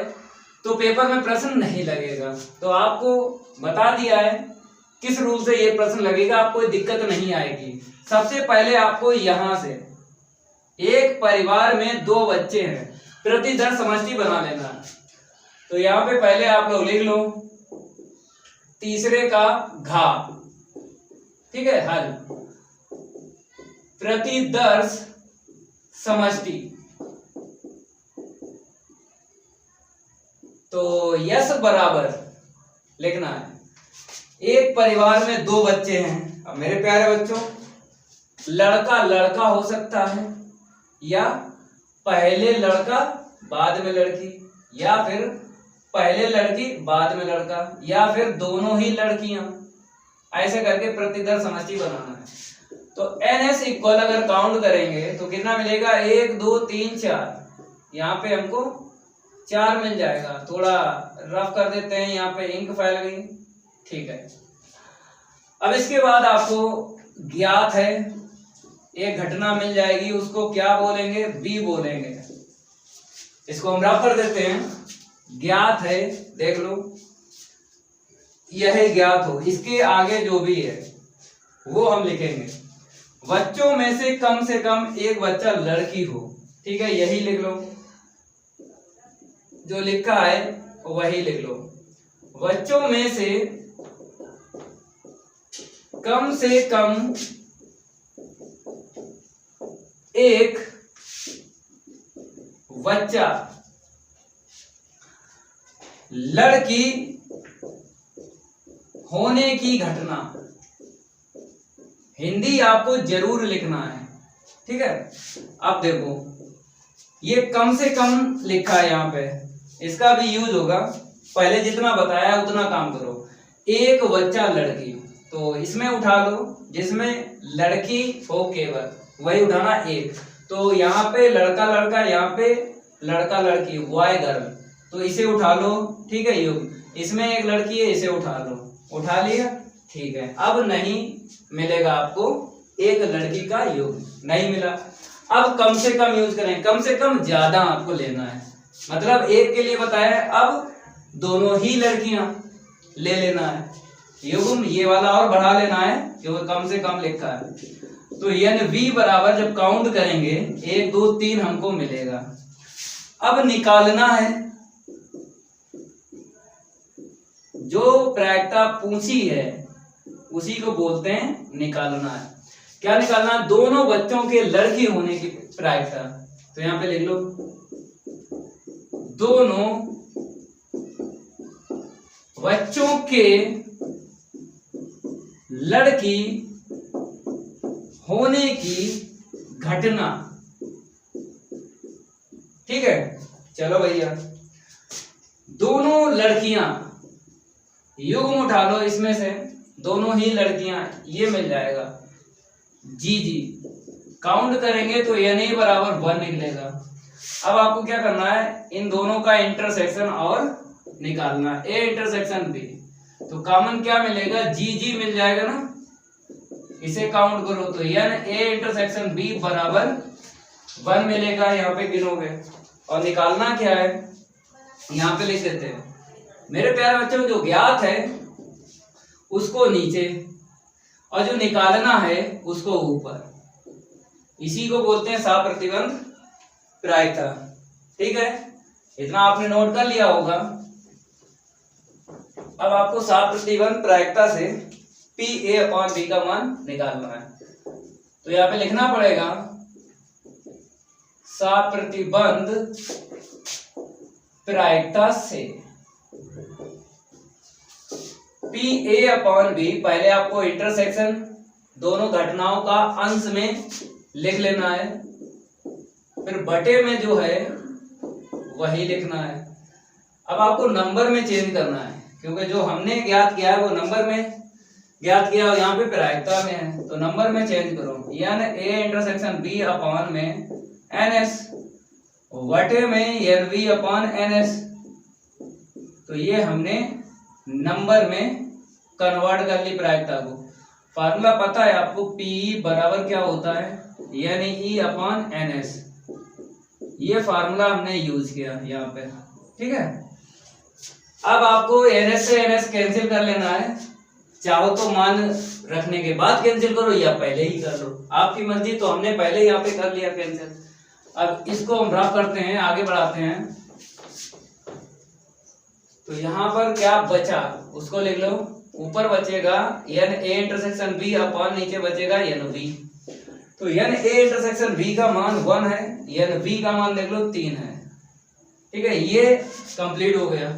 तो पेपर में प्रश्न नहीं लगेगा। तो आपको बता दिया है किस रूल से ये प्रश्न लगेगा, आपको कोई दिक्कत नहीं आएगी। सबसे पहले आपको यहां से एक परिवार में 2 बच्चे हैं, प्रतिदर समष्टि बना लेना। तो यहां पे पहले आप लोग लिख लो तीसरे का घा, ठीक है, हल प्रतिदर्श समष्टि। तो यस बराबर लिखना है, एक परिवार में 2 बच्चे हैं। अब मेरे प्यारे बच्चों लड़का हो सकता है या पहले लड़का बाद में लड़की, या फिर पहले लड़की बाद में लड़का, या फिर दोनों ही लड़कियां, ऐसे करके प्रतिदर्श समष्टि बनाना है। तो NS इक्वल अगर काउंट करेंगे तो कितना मिलेगा? 1 2 3 4। यहाँ पे हमको 4 मिल जाएगा। थोड़ा रफ कर देते हैं, यहाँ पे इंक फैल गई, ठीक है। अब इसके बाद आपको ज्ञात है, एक घटना मिल जाएगी, उसको क्या बोलेंगे? बी बोलेंगे। इसको हम रफ कर देते हैं। ज्ञात है, देख लो यह ज्ञात हो, इसके आगे जो भी है वो हम लिखेंगे। बच्चों में से कम एक बच्चा लड़की हो, ठीक है, यही लिख लो, जो लिखा है वही लिख लो। बच्चों में से कम एक बच्चा लड़की होने की घटना। हिंदी आपको जरूर लिखना है, ठीक है। अब देखो ये कम से कम लिखा है यहाँ पे, इसका भी यूज होगा। पहले जितना बताया उतना काम करो। एक बच्चा लड़की, तो इसमें उठा लो जिसमें लड़की हो केवल, वही उठाना एक। तो यहाँ पे लड़का, यहाँ पे लड़की, बॉय गर्ल, तो इसे उठा लो, ठीक है। युग इसमें एक लड़की है, इसे उठा लो, उठा लिया, ठीक है, अब नहीं मिलेगा आपको एक लड़की का योग, नहीं मिला। अब कम से कम यूज करें, कम से कम ज्यादा आपको लेना है, मतलब एक के लिए बताया, अब दोनों ही लड़कियां ले लेना है, युग्म ये वाला और बढ़ा लेना है क्योंकि कम से कम लिखा है। तो NV बराबर जब काउंट करेंगे 1 2 3 हमको मिलेगा। अब निकालना है, जो प्रायिकता पूछी है उसी को बोलते हैं निकालना है। क्या निकालना है? दोनों बच्चों के लड़की होने की प्रायिकता। तो यहां पे लिख लो, दोनों बच्चों के लड़की होने की घटना। ठीक है, चलो भैया, दोनों लड़कियां, युग्म उठा लो इसमें से, दोनों ही लड़कियां, ये मिल जाएगा जी, काउंट करेंगे तो NA बराबर 1 निकलेगा। अब आपको क्या करना है, इन दोनों का इंटरसेक्शन और निकालना है, A इंटरसेक्शन B। तो कॉमन क्या मिलेगा, जी मिल जाएगा ना, इसे काउंट करो तो NA इंटरसेक्शन B बराबर 1 मिलेगा, यहाँ पे गिनोगे। और निकालना क्या है, यहाँ पे लिख देते हैं मेरे प्यारे बच्चों, जो ज्ञात है उसको नीचे और जो निकालना है उसको ऊपर, इसी को बोलते हैं सप्रतिबंध प्रायिकता। ठीक है, इतना आपने नोट कर लिया होगा। अब आपको सप्रतिबंध प्रायिकता से PA/B का मान निकालना है। तो यहाँ पे लिखना पड़ेगा सप्रतिबंध प्रायिकता से PA/B, पहले आपको इंटरसेक्शन दोनों घटनाओं का अंश में लिख लेना है, फिर बटे में जो है वही लिखना है। अब आपको नंबर में चेंज करना है, क्योंकि जो हमने ज्ञात किया है वो नंबर में ज्ञात किया, यहाँ पे प्रायिकता में है, तो नंबर में चेंज करो। NA इंटरसेक्शन B अपॉन में NS वटे में NV/NS। तो ये हमने नंबर में कन्वर्ट कर ली प्रायिकता को। फार्मूला पता है आपको, PE बराबर क्या होता है, NE/NS। ये फार्मूला हमने यूज किया यहाँ पे। ठीक है, अब आपको NS से NS कैंसिल कर लेना है, चाहो तो मान रखने के बाद कैंसिल करो या पहले ही कर लो, आपकी मर्जी। तो हमने पहले यहाँ पे कर लिया कैंसिल। अब इसको हम रफ करते हैं, आगे बढ़ाते हैं। तो यहाँ पर क्या बचा उसको लिख लो, ऊपर बचेगा NA इंटरसेक्शन B अपॉन नीचे बचेगा NV। तो NA इंटरसेक्शन B का मान 1 है, NV का मान देख लो 3 है। ठीक है, ये कंप्लीट हो गया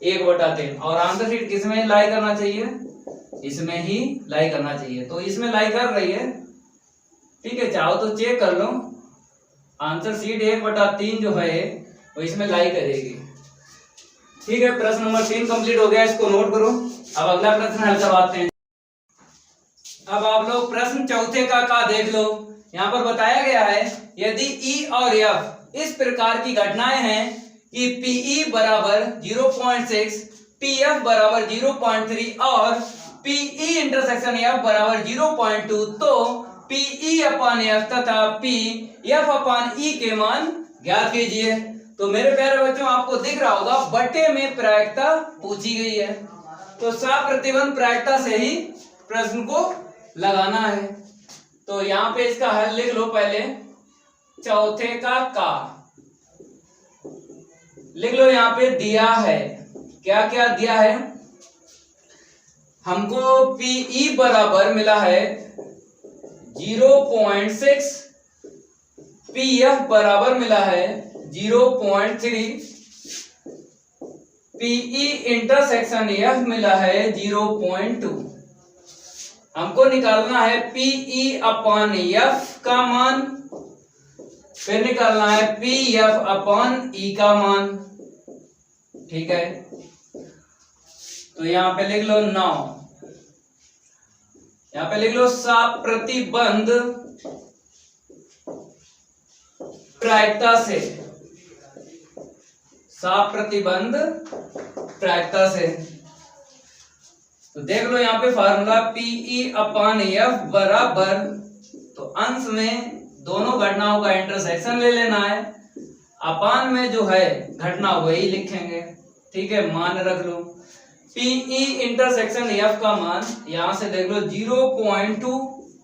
1/3। और आंसर शीट किसमें लाई करना चाहिए, इसमें ही लाई करना चाहिए। तो इसमें लाई कर रही है, ठीक है, चाहो तो चेक कर लो, आंसर शीट 1/3 जो है वो इसमें लाई करेगी। ठीक है, प्रश्न नंबर 3 कंप्लीट हो गया, इसको नोट करो। अब अगला प्रश्न हल करवाते हैं। अब आप लोग प्रश्न चौथे का देख लो। यहाँ पर बताया गया है, यदि E और F इस प्रकार की घटनाएं हैं कि PE बराबर 0.6, PF बराबर 0.3 और PE इंटरसेक्शन F बराबर 0.2, तो PE/F तथा PF/E के मान ज्ञात कीजिए। तो मेरे प्यारे बच्चों, आपको दिख रहा होगा बटे में प्रायिकता पूछी गई है, तो सप्रतिबंध प्रायिकता से ही प्रश्न को लगाना है। तो यहाँ पे इसका हल लिख लो, पहले चौथे का लिख लो। यहाँ पे दिया है, क्या क्या दिया है हमको, PE बराबर मिला है 0.6, PF बराबर मिला है 0.3, PE इंटरसेक्शन F मिला है 0.2। हमको निकालना है PE/F का मान, फिर निकालना है PF/E का मान। ठीक है, तो यहां पे लिख लो 9, यहां पे लिख लो सप्रतिबंध प्रायिकता से, सप्रतिबंध प्रायिकता से तो देख लो यहाँ पे फार्मूला PE/F बराबर, तो अंश में दोनों घटनाओं का इंटरसेक्शन ले लेना है, अपान में जो है घटना वही लिखेंगे। ठीक है, मान रख लो PE इंटरसेक्शन F का मान यहां से देख लो 0.2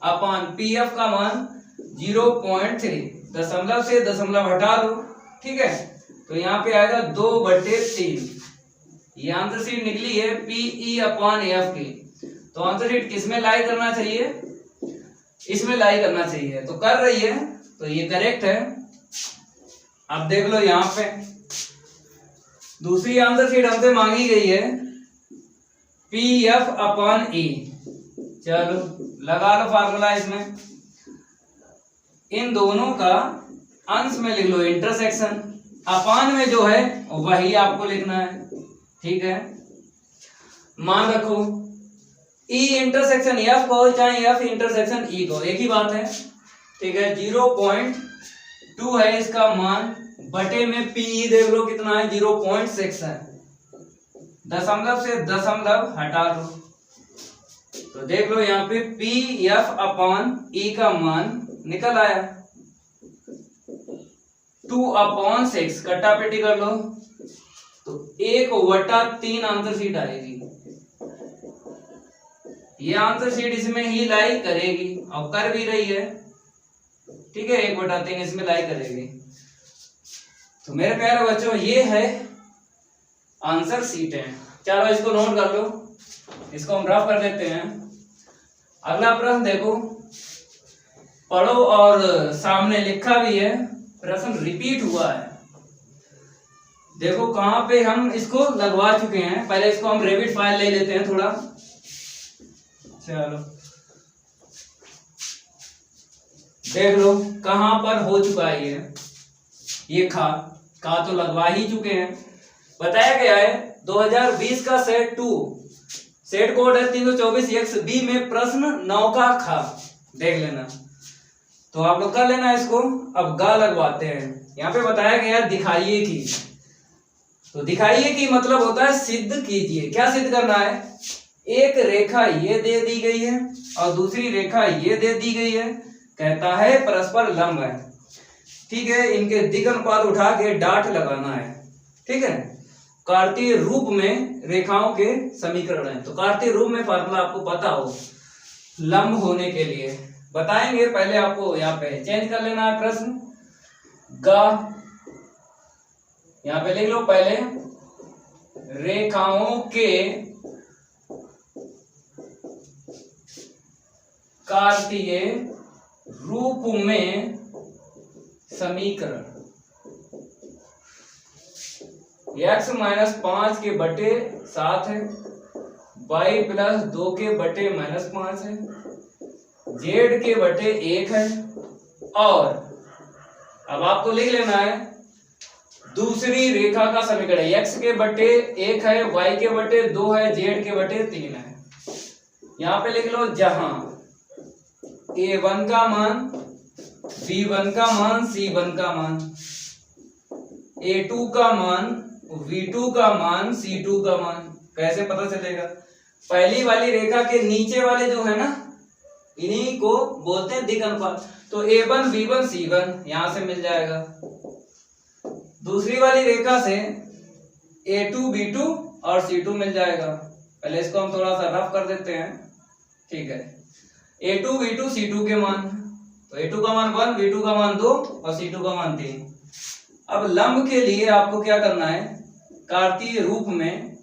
अपान PF का मान 0.3, दशमलव से दशमलव हटा लो। ठीक है, तो यहाँ पे आएगा 2/3। ये आंसर शीट निकली है PE/F की। तो आंसर शीट किसमें लाई करना चाहिए? इसमें लाई करना चाहिए, तो कर रही है, तो ये करेक्ट है। अब देख लो यहाँ पे दूसरी आंसर शीट हमसे मांगी गई है PF/E। चलो लगा लो फार्मूला इसमें, इन दोनों का अंश में लिख लो इंटरसेक्शन, अपान में जो है वही आपको लिखना है। ठीक है, मान रखो E इंटरसेक्शन F को चाहे F इंटरसेक्शन E को, एक ही बात है। ठीक है, 0.2 है इसका मान, बटे में PE देख लो कितना है 0.6 है, दशमलव से दशमलव हटा लो, तो देख लो यहाँ पे PF/E का मान निकल आया 2/6, कट्टापेटी कर लो तो 1/3 आंसर शीट आएगी। ये आंसर शीट इसमें ही लाई करेगी और कर भी रही है। ठीक है, 1/3 इसमें लाई करेगी। तो मेरे प्यारे बच्चों ये है आंसर शीट है। चलो इसको नोट कर लो, इसको हम रफ कर देते हैं। अगला प्रश्न देखो, पढ़ो और सामने लिखा भी है, प्रश्न रिपीट हुआ है। देखो कहां पे हम इसको लगवा चुके हैं, पहले इसको हम रेविट फाइल ले लेते हैं थोड़ा। चलो देख लो कहां पर हो चुका है ये खा तो लगवा ही चुके हैं। बताया गया है 2020 का सेट 2, सेट कोड है 324XB में प्रश्न 9 का खा, देख लेना। तो आप लोग कर लेना इसको। अब गा लगवाते हैं। यहाँ पे बताया गया दिखाइए कि, तो दिखाइए कि मतलब होता है सिद्ध कीजिए। क्या सिद्ध करना है? एक रेखा ये दे दी गई है और दूसरी रेखा ये दे दी गई है, कहता है परस्पर लंब है। ठीक है, इनके दिक् अनुपात उठा के डाट लगाना है। ठीक है, कार्तीय रूप में रेखाओं के समीकरण है। तो कार्तीय रूप में फार्मूला आपको पता हो लंब होने के लिए बताएंगे। पहले आपको यहाँ पे चेंज कर लेना है प्रश्न गा, यहाँ पे लिख लो पहले रेखाओं के कार्तीय रूप में समीकरण x - 5 के बटे 7 है, y + 2 के बटे -5 है, z के बटे 1 है। और अब आपको लिख लेना है दूसरी रेखा का समीकरण, x के बटे 1 है, y के बटे 2 है, z के बटे 3 है। यहां पे लिख लो जहां a1 का मान, b1 का मान, c1 का मान, a2 का मान, v2 का मान, c2 का मान। कैसे पता चलेगा? पहली वाली रेखा के नीचे वाले जो है ना, इन्हीं को बोलते हैं दिक् अनुपात। तो a1 b1 c1 यहां से मिल जाएगा। दूसरी वाली रेखा से a2 b2 और c2 मिल जाएगा। पहले इसको हम थोड़ा सा रफ कर देते हैं। ठीक है, a2 b2 c2 के मान, तो a2 का मान 1, b2 का मान 2 और c2 का मान 3। अब लंब के लिए आपको क्या करना है? कार्तीय रूप में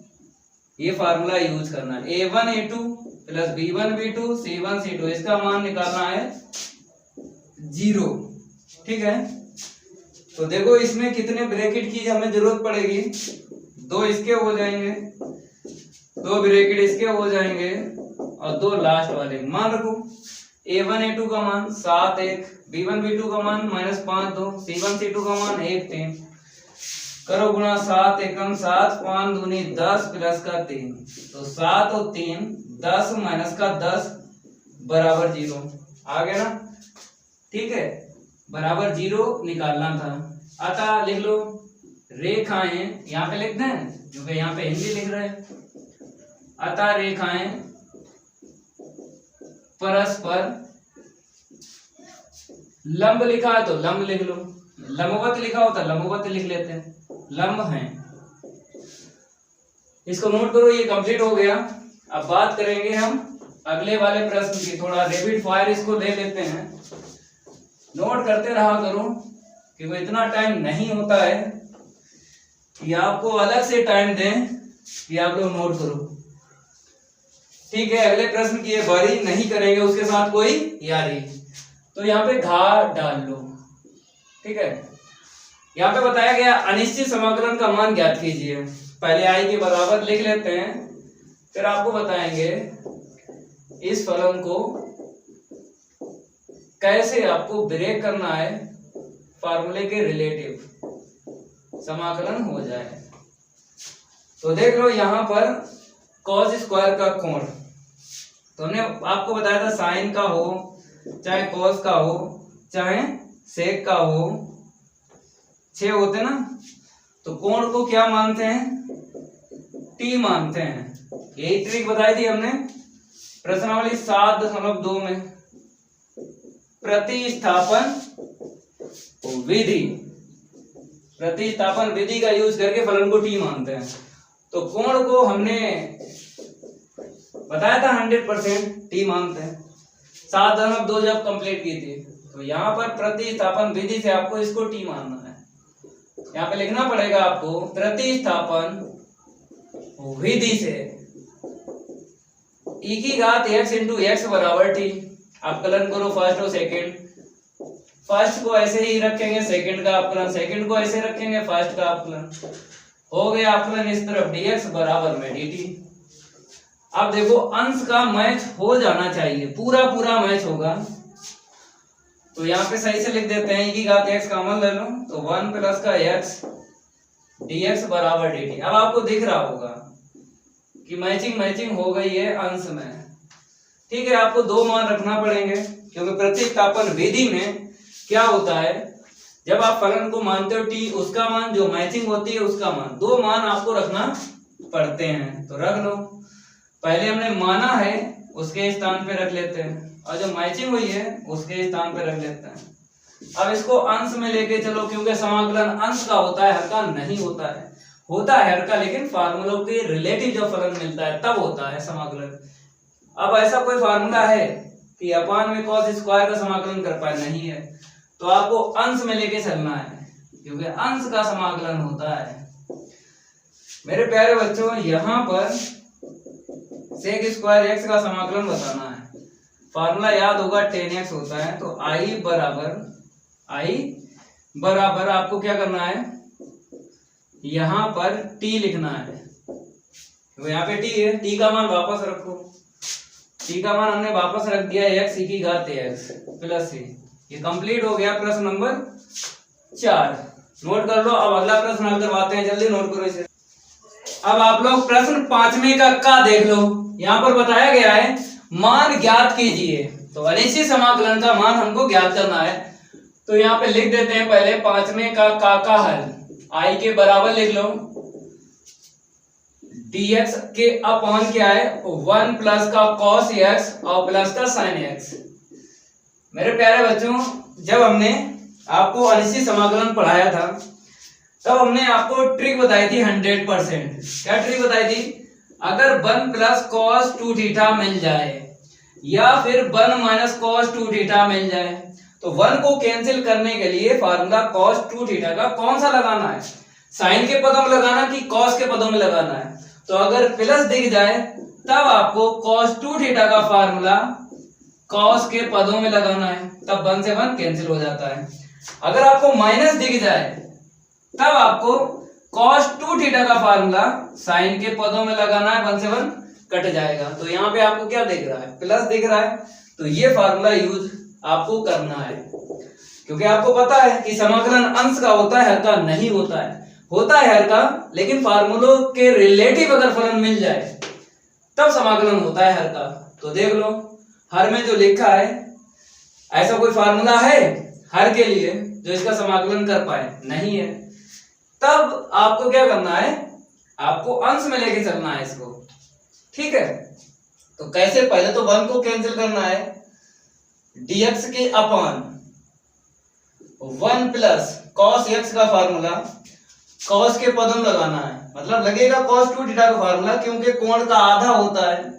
ये फार्मूला यूज करना है। a1 a2 + b1 b2 c1 c2, इसका मान निकालना है 0। ठीक है, तो देखो इसमें कितने ब्रैकेट की हमें जरूरत पड़ेगी? 2 इसके हो जाएंगे, 2 ब्रैकेट इसके हो जाएंगे और 2 लास्ट वाले। मान रखो a1 a2 का मान 7 1, b1 b2 का मान -5 2, c1 c2 का मान 1 3। करो गुणा 7 एकम 7, 5 दूनी 10 प्लस का 3, तो 7 और 3 10 माइनस का 10 बराबर 0 आ गया ना। ठीक है, बराबर 0 निकालना था। अतः लिख लो रेखाएं, यहाँ पे लिखते हैं क्योंकि यहाँ पे हिंदी लिख रहे हैं। अतः रेखाएं परस्पर लंब लिखा है तो लंब लिख लो, लंबवत लिखा होता लंबवत लिख लेते हैं, लंब हैं। इसको नोट करो, ये कंप्लीट हो गया। अब बात करेंगे हम अगले वाले प्रश्न की, थोड़ा रैपिड फायर इसको ले लेते हैं। नोट करते रहा करो कि वो इतना टाइम नहीं होता है कि आपको अलग से टाइम दें कि आप लोग नोट करो, ठीक है। अगले प्रश्न की बारी नहीं करेंगे, उसके साथ कोई यारी। तो यहाँ पे घा डाल लो, ठीक है। यहाँ पे बताया गया अनिश्चित समाकलन का मान ज्ञात कीजिए। पहले आई के बराबर लिख लेते हैं, फिर आपको बताएंगे इस फलन को कैसे आपको ब्रेक करना है, फार्मूले के रिलेटिव समाकलन हो जाए। तो देख लो यहाँ पर कॉस स्क्वायर का कोण, तो हमने आपको बताया था साइन का हो चाहे कॉस का हो चाहे सेक का हो, 6 होते ना, तो कोण को क्या मानते हैं, टी मानते हैं। यही ट्रिक बताई थी हमने प्रश्नावली 7.2 में, प्रतिस्थापन विधि, प्रतिस्थापन विधि का यूज करके फलन को टी मानते हैं। तो कोण को हमने बताया था 100% टी मानते हैं, 7.2 जब कंप्लीट की थी। तो यहाँ पर प्रतिस्थापन विधि से आपको इसको टी मानना है। यहाँ पे लिखना पड़ेगा आपको प्रतिस्थापन विधि से e की घात x इंटू एक्स बराबर टी। अवकलन करो फर्स्ट और सेकंड, फर्स्ट को ऐसे ही रखेंगे, सेकंड का अवकलन, सेकंड को ऐसे रखेंगे, फर्स्ट का अवकलन, हो गया अवकलन इस तरफ dx बराबर में dt। अब देखो अंश का मैच हो जाना चाहिए, पूरा पूरा मैच होगा। तो यहाँ पे सही से लिख देते हैं, e की घात x कॉमन ले लो, तो 1 प्लस का x dx बराबर dt। अब आपको दिख रहा होगा कि मैचिंग हो गई है अंश में, ठीक है। आपको 2 मान रखना पड़ेंगे, क्योंकि प्रतिस्थापन विधि में क्या होता है, जब आप फलन को मानते हो t, उसका मान जो मैचिंग होती है उसका मान, 2 मान आपको रखना पड़ते हैं। तो रख लो, पहले हमने माना है उसके स्थान पे रख लेते हैं, और जो मैचिंग हुई है उसके स्थान पे रख लेते हैं। अब इसको अंश में लेके चलो, क्योंकि समाकलन अंश का होता है, हर का नहीं होता है, होता है हर का, लेकिन फार्मूलों के रिलेटिव जब फलन मिलता है तब होता है समाकलन। अब ऐसा कोई फार्मूला है कि अपान में कॉस स्क्वायर का समाकलन कर पाए, नहीं है। तो आपको अंश में लेके चलना है, क्योंकि अंश का समाकलन होता है। मेरे प्यारे बच्चों, यहाँ पर सेक स्क्वायर एक्स का समाकलन बताना है, फार्मूला याद होगा 10x होता है। तो i बराबर आपको क्या करना है, यहाँ पर t लिखना है। तो यहाँ पे t है, t का मान वापस रखो, t का मान हमने वापस रख दिया x e की घात x प्लस c। ये कंप्लीट हो गया प्रश्न नंबर 4। नोट कर लो। अब अगला प्रश्न हल करवाते हैं, जल्दी नोट करो इसे। अब आप लोग प्रश्न 5वें का देख लो। यहाँ पर बताया गया है मान ज्ञात कीजिए, तो अनिश्चित समाकलन का मान हमको ज्ञात करना है। तो यहाँ पे लिख देते हैं पहले 5वें का हल, i के बराबर लिख लो dx के अपान क्या है, 1 प्लस का cos x और प्लस का sin x। मेरे प्यारे बच्चों, जब हमने आपको अनिश्चित समाकलन पढ़ाया था तब हमने आपको ट्रिक बताई थी 100%। क्या ट्रिक बताई थी, अगर 1 प्लस cos 2 थीटा मिल जाए या फिर 1 माइनस cos 2 थीटा मिल जाए, तो 1 को कैंसिल करने के लिए फार्मूला cos 2 थीटा का कौन सा लगाना है, साइन के पदों में लगाना कि cos के पदों में लगाना है। तो अगर प्लस दिख जाए तब आपको cos 2 थीटा का फार्मूला cos के पदों में लगाना है, तब 1 से 1 कैंसिल हो जाता है। अगर आपको माइनस दिख जाए तब आपको cos 2 थीटा का फार्मूला साइन के पदों में लगाना है, 1 से 1 कट जाएगा। तो यहाँ पे आपको क्या दिख रहा है, प्लस दिख रहा है, तो ये फार्मूला यूज आपको करना है, क्योंकि आपको पता है कि समाकलन अंश का होता है, हर का नहीं होता है। होता है हर का, लेकिन फार्मूलों के रिलेटिव अगर फलन मिल जाए तब समाकलन होता है हर का। तो देख लो, हर में जो लिखा है ऐसा कोई फार्मूला है हर के लिए जो इसका समाकलन कर पाए, नहीं है। तब आपको क्या करना है, आपको अंश में लेके चलना है इसको, ठीक है, तो कैसे, पहले तो 1 को कैंसिल करना है, dx के अपॉन 1 प्लस cos x का फार्मूला cos के पद में लगाना है, मतलब लगेगा cos 2 थीटा का फार्मूला, क्योंकि कोण का आधा होता है।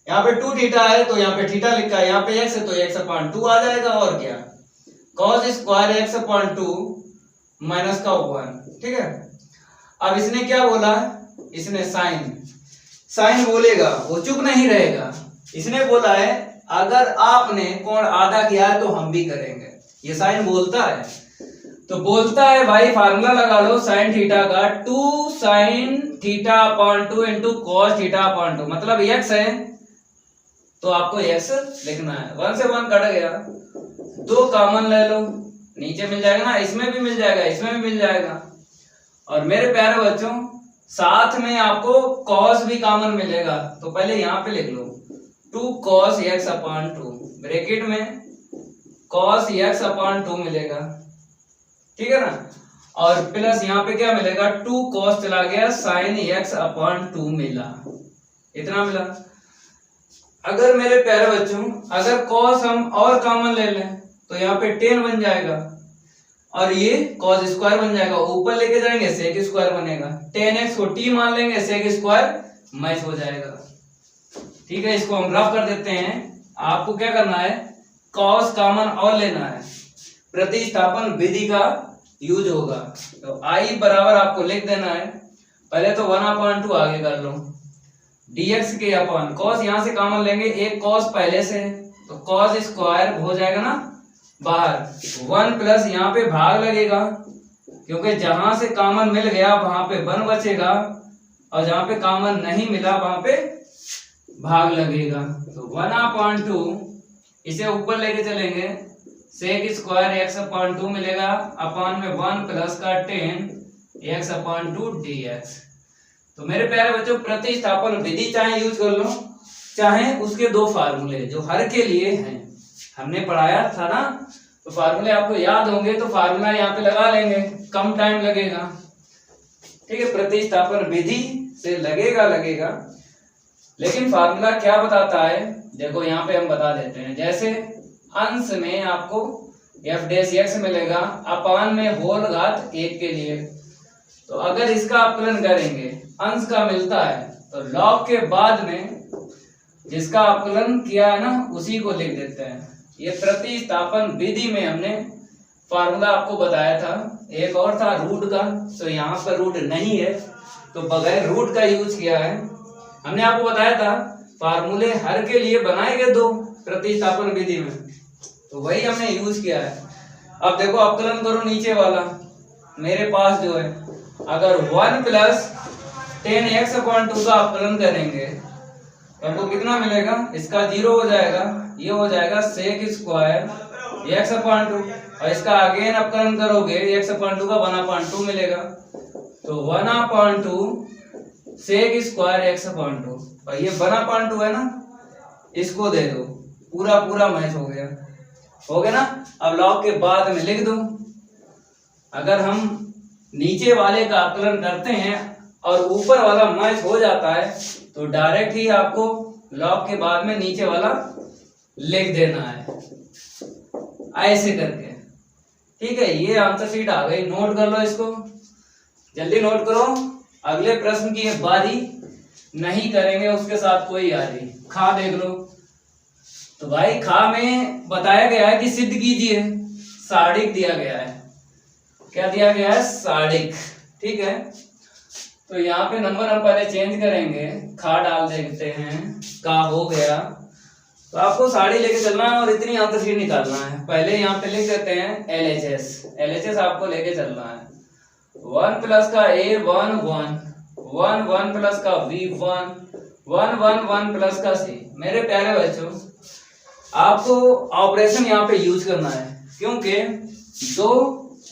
यहाँ पे 2 थीटा है तो यहाँ पे थीटा लिखा है, यहाँ पे x है तो x अपॉन 2 आ जाएगा, और क्या, cos square x upon 2 minus का 1, ठीक है। अब इसने क्या बोला, इसने साइन बोलेगा, वो चुप नहीं रहेगा। इसने बोला है अगर आपने कोण आधा किया है तो हम भी करेंगे, ये साइन बोलता है। तो बोलता है भाई फार्मूला लगा लो साइन थीटा का, 2 sine theta upon 2 into cos theta upon 2, मतलब x है तो आपको x लिखना है। 1 से 1 कट गया, 2 कॉमन ले लो, नीचे मिल जाएगा ना, इसमें भी मिल जाएगा, इसमें भी मिल जाएगा। और मेरे प्यारे बच्चों साथ में आपको cos भी कॉमन मिलेगा, तो पहले यहाँ पे लिख लो 2 cos x अपॉन 2, ब्रैकेट में cos x अपॉन 2 मिलेगा, ठीक है ना, और प्लस यहाँ पे क्या मिलेगा, 2 cos चला गया, sin x अपॉन 2 मिला, इतना मिला। अगर मेरे प्यारे बच्चों अगर cos हम और कॉमन ले लें तो यहाँ पे 10 बन जाएगा, और ये cos स्क्वायर बन जाएगा, ऊपर लेके जाएंगे sec स्क्वायर बनेगा, 10x को t मान लेंगे, sec स्क्वायर मैच हो जाएगा, ठीक है। इसको हम रफ कर देते हैं। आपको क्या करना है, cos कॉमन और लेना है, प्रतिस्थापन विधि का यूज होगा। तो i बराबर आपको लिख देना है, पहले तो 1/2 आगे कर लो, dx के अपॉन cos, यहां से कॉमन लेंगे, एक cos पहले से है तो cos स्क्वायर हो जाएगा ना बाहर, 1 प्लस यहाँ पे भाग लगेगा, क्योंकि जहां से कॉमन मिल गया वहां पे 1 बचेगा, और जहां पे कॉमन नहीं मिला वहां पे भाग लगेगा। तो 1/2 इसे ऊपर लेके चलेंगे, sec स्क्वायर x अपॉन 2 मिलेगा, अपॉन में 1 प्लस का 10 x अपॉन 2 dx। तो मेरे प्यारे बच्चों प्रतिस्थापन विधि चाहे यूज कर लो, चाहे उसके दो फार्मूले जो हर के लिए हैं, हमने पढ़ाया था ना, तो फार्मूले आपको याद होंगे, तो फार्मूला यहाँ पे लगा लेंगे, कम टाइम लगेगा, ठीक है। प्रतिस्थापन विधि से लगेगा, लेकिन फार्मूला क्या बताता है, देखो यहाँ पे हम बता देते हैं। जैसे अंश में आपको f डैश x मिलेगा, अपान में होल घात 1 के लिए, तो अगर इसका अपकलन करेंगे अंश का मिलता है, तो लॉग के बाद में जिसका अपकलन किया है ना उसी को लिख देते हैं। ये प्रतिस्थापन विधि में हमने फार्मूला आपको बताया था, एक और था रूट का, तो यहाँ पर रूट नहीं है तो बगैर रूट का यूज किया है। हमने आपको बताया था फार्मूले हर के लिए बनाए गए दो प्रतिस्थापन विधि में, तो वही हमने यूज किया है। अब देखो अपकलन करो नीचे वाला, मेरे पास जो है अगर 1 प्लस 10x अपॉन 2 का अपकलन करेंगे तो आपको कितना मिलेगा, इसका 0 हो जाएगा, ये हो जाएगा sec स्क्वायर x अपॉन 2, और इसका अगेन अपकलन करोगे x अपॉन 2 का 1/2 मिलेगा, तो 1/2 sec स्क्वायर x अपॉन 2, और ये 1/2 है ना, इसको दे दो, पूरा मैच हो गया ना। अब लॉग के बाद में लिख दो, अगर हम नीचे वाले का अपकलन करते हैं और ऊपर वाला मैच हो जाता है तो डायरेक्ट ही आपको लॉग के बाद में नीचे वाला लिख देना है, ऐसे करके, ठीक है। ये आंसर शीट आ गई, नोट कर लो इसको, जल्दी नोट करो, अगले प्रश्न की बारी नहीं करेंगे उसके साथ कोई यारी। खा देख लो, तो भाई खा में बताया गया है कि सिद्ध कीजिए, साड़िक दिया गया है, क्या दिया गया है, साड़िक, ठीक है। तो यहाँ पे नंबर हम पहले चेंज करेंगे, खा डाल देते हैं, का हो गया, तो आपको साड़ी लेके चलना है और इतनी आंसर शीट निकालना है। पहले यहाँ पे लिख देते हैं LHS आपको लेके चलना है, 1 प्लस का A 1 1 1 प्लस का V 1 1 प्लस का C। मेरे प्यारे बच्चों आपको ऑपरेशन यहाँ पे यूज करना है, क्योंकि दो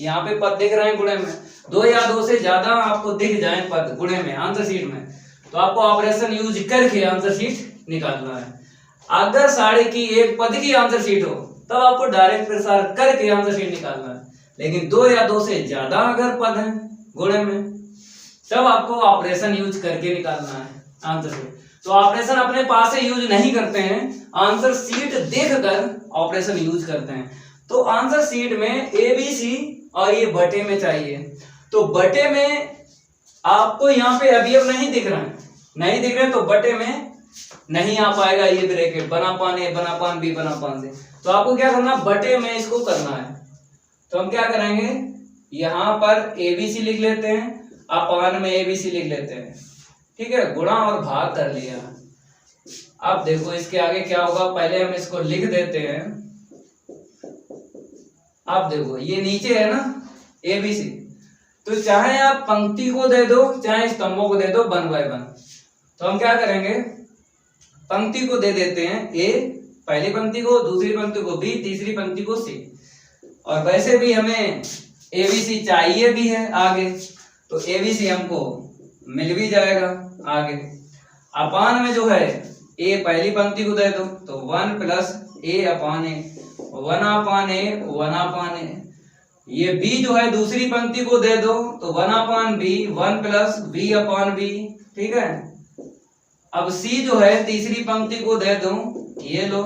यहाँ पे पद दिख रहे हैं गुणे में, 2 या 2 से ज्यादा आपको दिख जाए पद गुणे में आंसर शीट में, तो आपको ऑपरेशन यूज करके आंसर शीट निकालना है। अगर साड़ी की एक पद की आंसर शीट हो तब आपको डायरेक्ट प्रसार करके आंसर शीट निकालना है, लेकिन 2 या 2 से ज्यादा अगर पद है गुणे में तब आपको ऑपरेशन यूज करके निकालना है आंसर शीट। तो ऑपरेशन अपने पास से यूज नहीं करते हैं, आंसर शीट देखकर ऑपरेशन यूज करते हैं। तो आंसर शीट में ABC और ये बटे में चाहिए, तो बटे में आपको यहाँ पे अवयव नहीं दिख रहे हैं, तो बटे में नहीं आ पाएगा ये ब्रैकेट बनापान A बनापान B बनापान C। तो आपको क्या करना, बटे में इसको करना है। तो हम क्या करेंगे, यहाँ पर ABC लिख लेते हैं, अपान में ABC लिख लेते हैं, ठीक है, गुणा और भाग कर लिया। अब देखो इसके आगे क्या होगा, पहले हम इसको लिख देते हैं। अब देखो ये नीचे है ना ABC, तो चाहे आप पंक्ति को दे दो चाहे स्तंभों को दे दो 1 बाय 1। तो हम क्या करेंगे, पंक्ति को दे देते हैं A, पहली पंक्ति को, दूसरी पंक्ति को B, तीसरी पंक्ति को C। और वैसे भी हमें ABC चाहिए भी है आगे, तो ABC हमको मिल भी जाएगा आगे। अपान में जो है A पहली पंक्ति को दे दो तो 1 plus A upon A, 1 upon A 1 upon A। ये B जो है दूसरी पंक्ति को दे दो तो 1 अपान B, 1 प्लस B अपान B, ठीक है। अब C जो है तीसरी पंक्ति को दे दो, ये लो,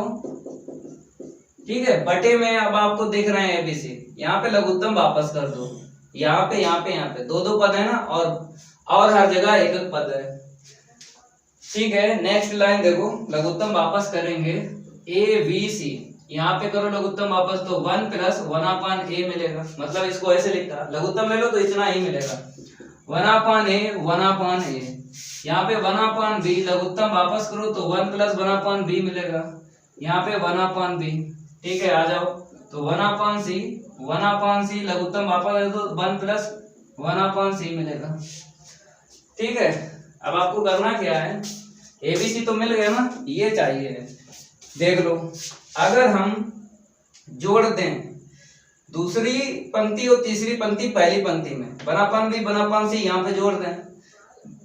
ठीक है। बटे में अब आपको दिख रहे हैं ABC, यहाँ पे लघुत्तम वापस कर दो, यहाँ पे दो पद है ना, और हर जगह एक पद है, ठीक है। नेक्स्ट लाइन देखो, लघुत्तम वापस करेंगे ABC, यहाँ पे करो लघुत्तम वापस, तो 1 प्लस 1 अपान A मिलेगा, मतलब इसको ऐसे लिखा, लघुत्तम ले लो तो इतना ही मिलेगा, 1 अपान A 1 अपान A। यहाँ पे 1 अपान B, लघुत्तम वापस करो तो 1 प्लस 1 अपान B मिलेगा, यहाँ पे 1 अपान B, ठीक है। आ जाओ तो 1 अपान C, लघुत्तम वापस कर दो 1 प्लस 1 अपान C मिलेगा, ठीक है। अब आपको करना क्या है, ABC तो मिल गया ना, ये चाहिए। देख लो, अगर हम जोड़ दें दूसरी पंक्ति और तीसरी पंक्ति पहली पंक्ति में, बनापान B बनापान C यहाँ पे जोड़ दें,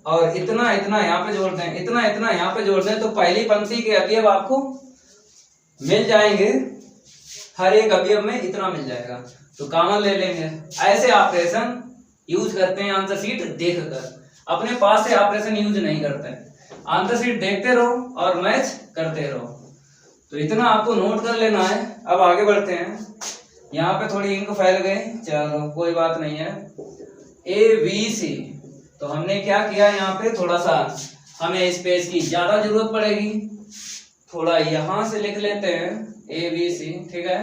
और इतना इतना यहाँ पे जोड़ दें, इतना इतना यहाँ पे जोड़ दें, तो पहली पंक्ति के अवयव आपको मिल जाएंगे, हर एक अवयव में इतना मिल जाएगा, तो कॉमन ले लेंगे। ऐसे ऑपरेशन यूज करते हैं आंसर शीट देखकर, अपने पास से ऑपरेशन यूज नहीं करते हैं। आंसर शीट देखते रहो और मैच करते रहो, तो इतना आपको नोट कर लेना है। अब आगे बढ़ते हैं, यहाँ पे थोड़ी इंक फैल गई, चलो कोई बात नहीं है। ABC, तो हमने क्या किया, यहाँ पे थोड़ा सा हमें स्पेस की ज्यादा जरूरत पड़ेगी, थोड़ा यहां से लिख लेते हैं ABC, ठीक है।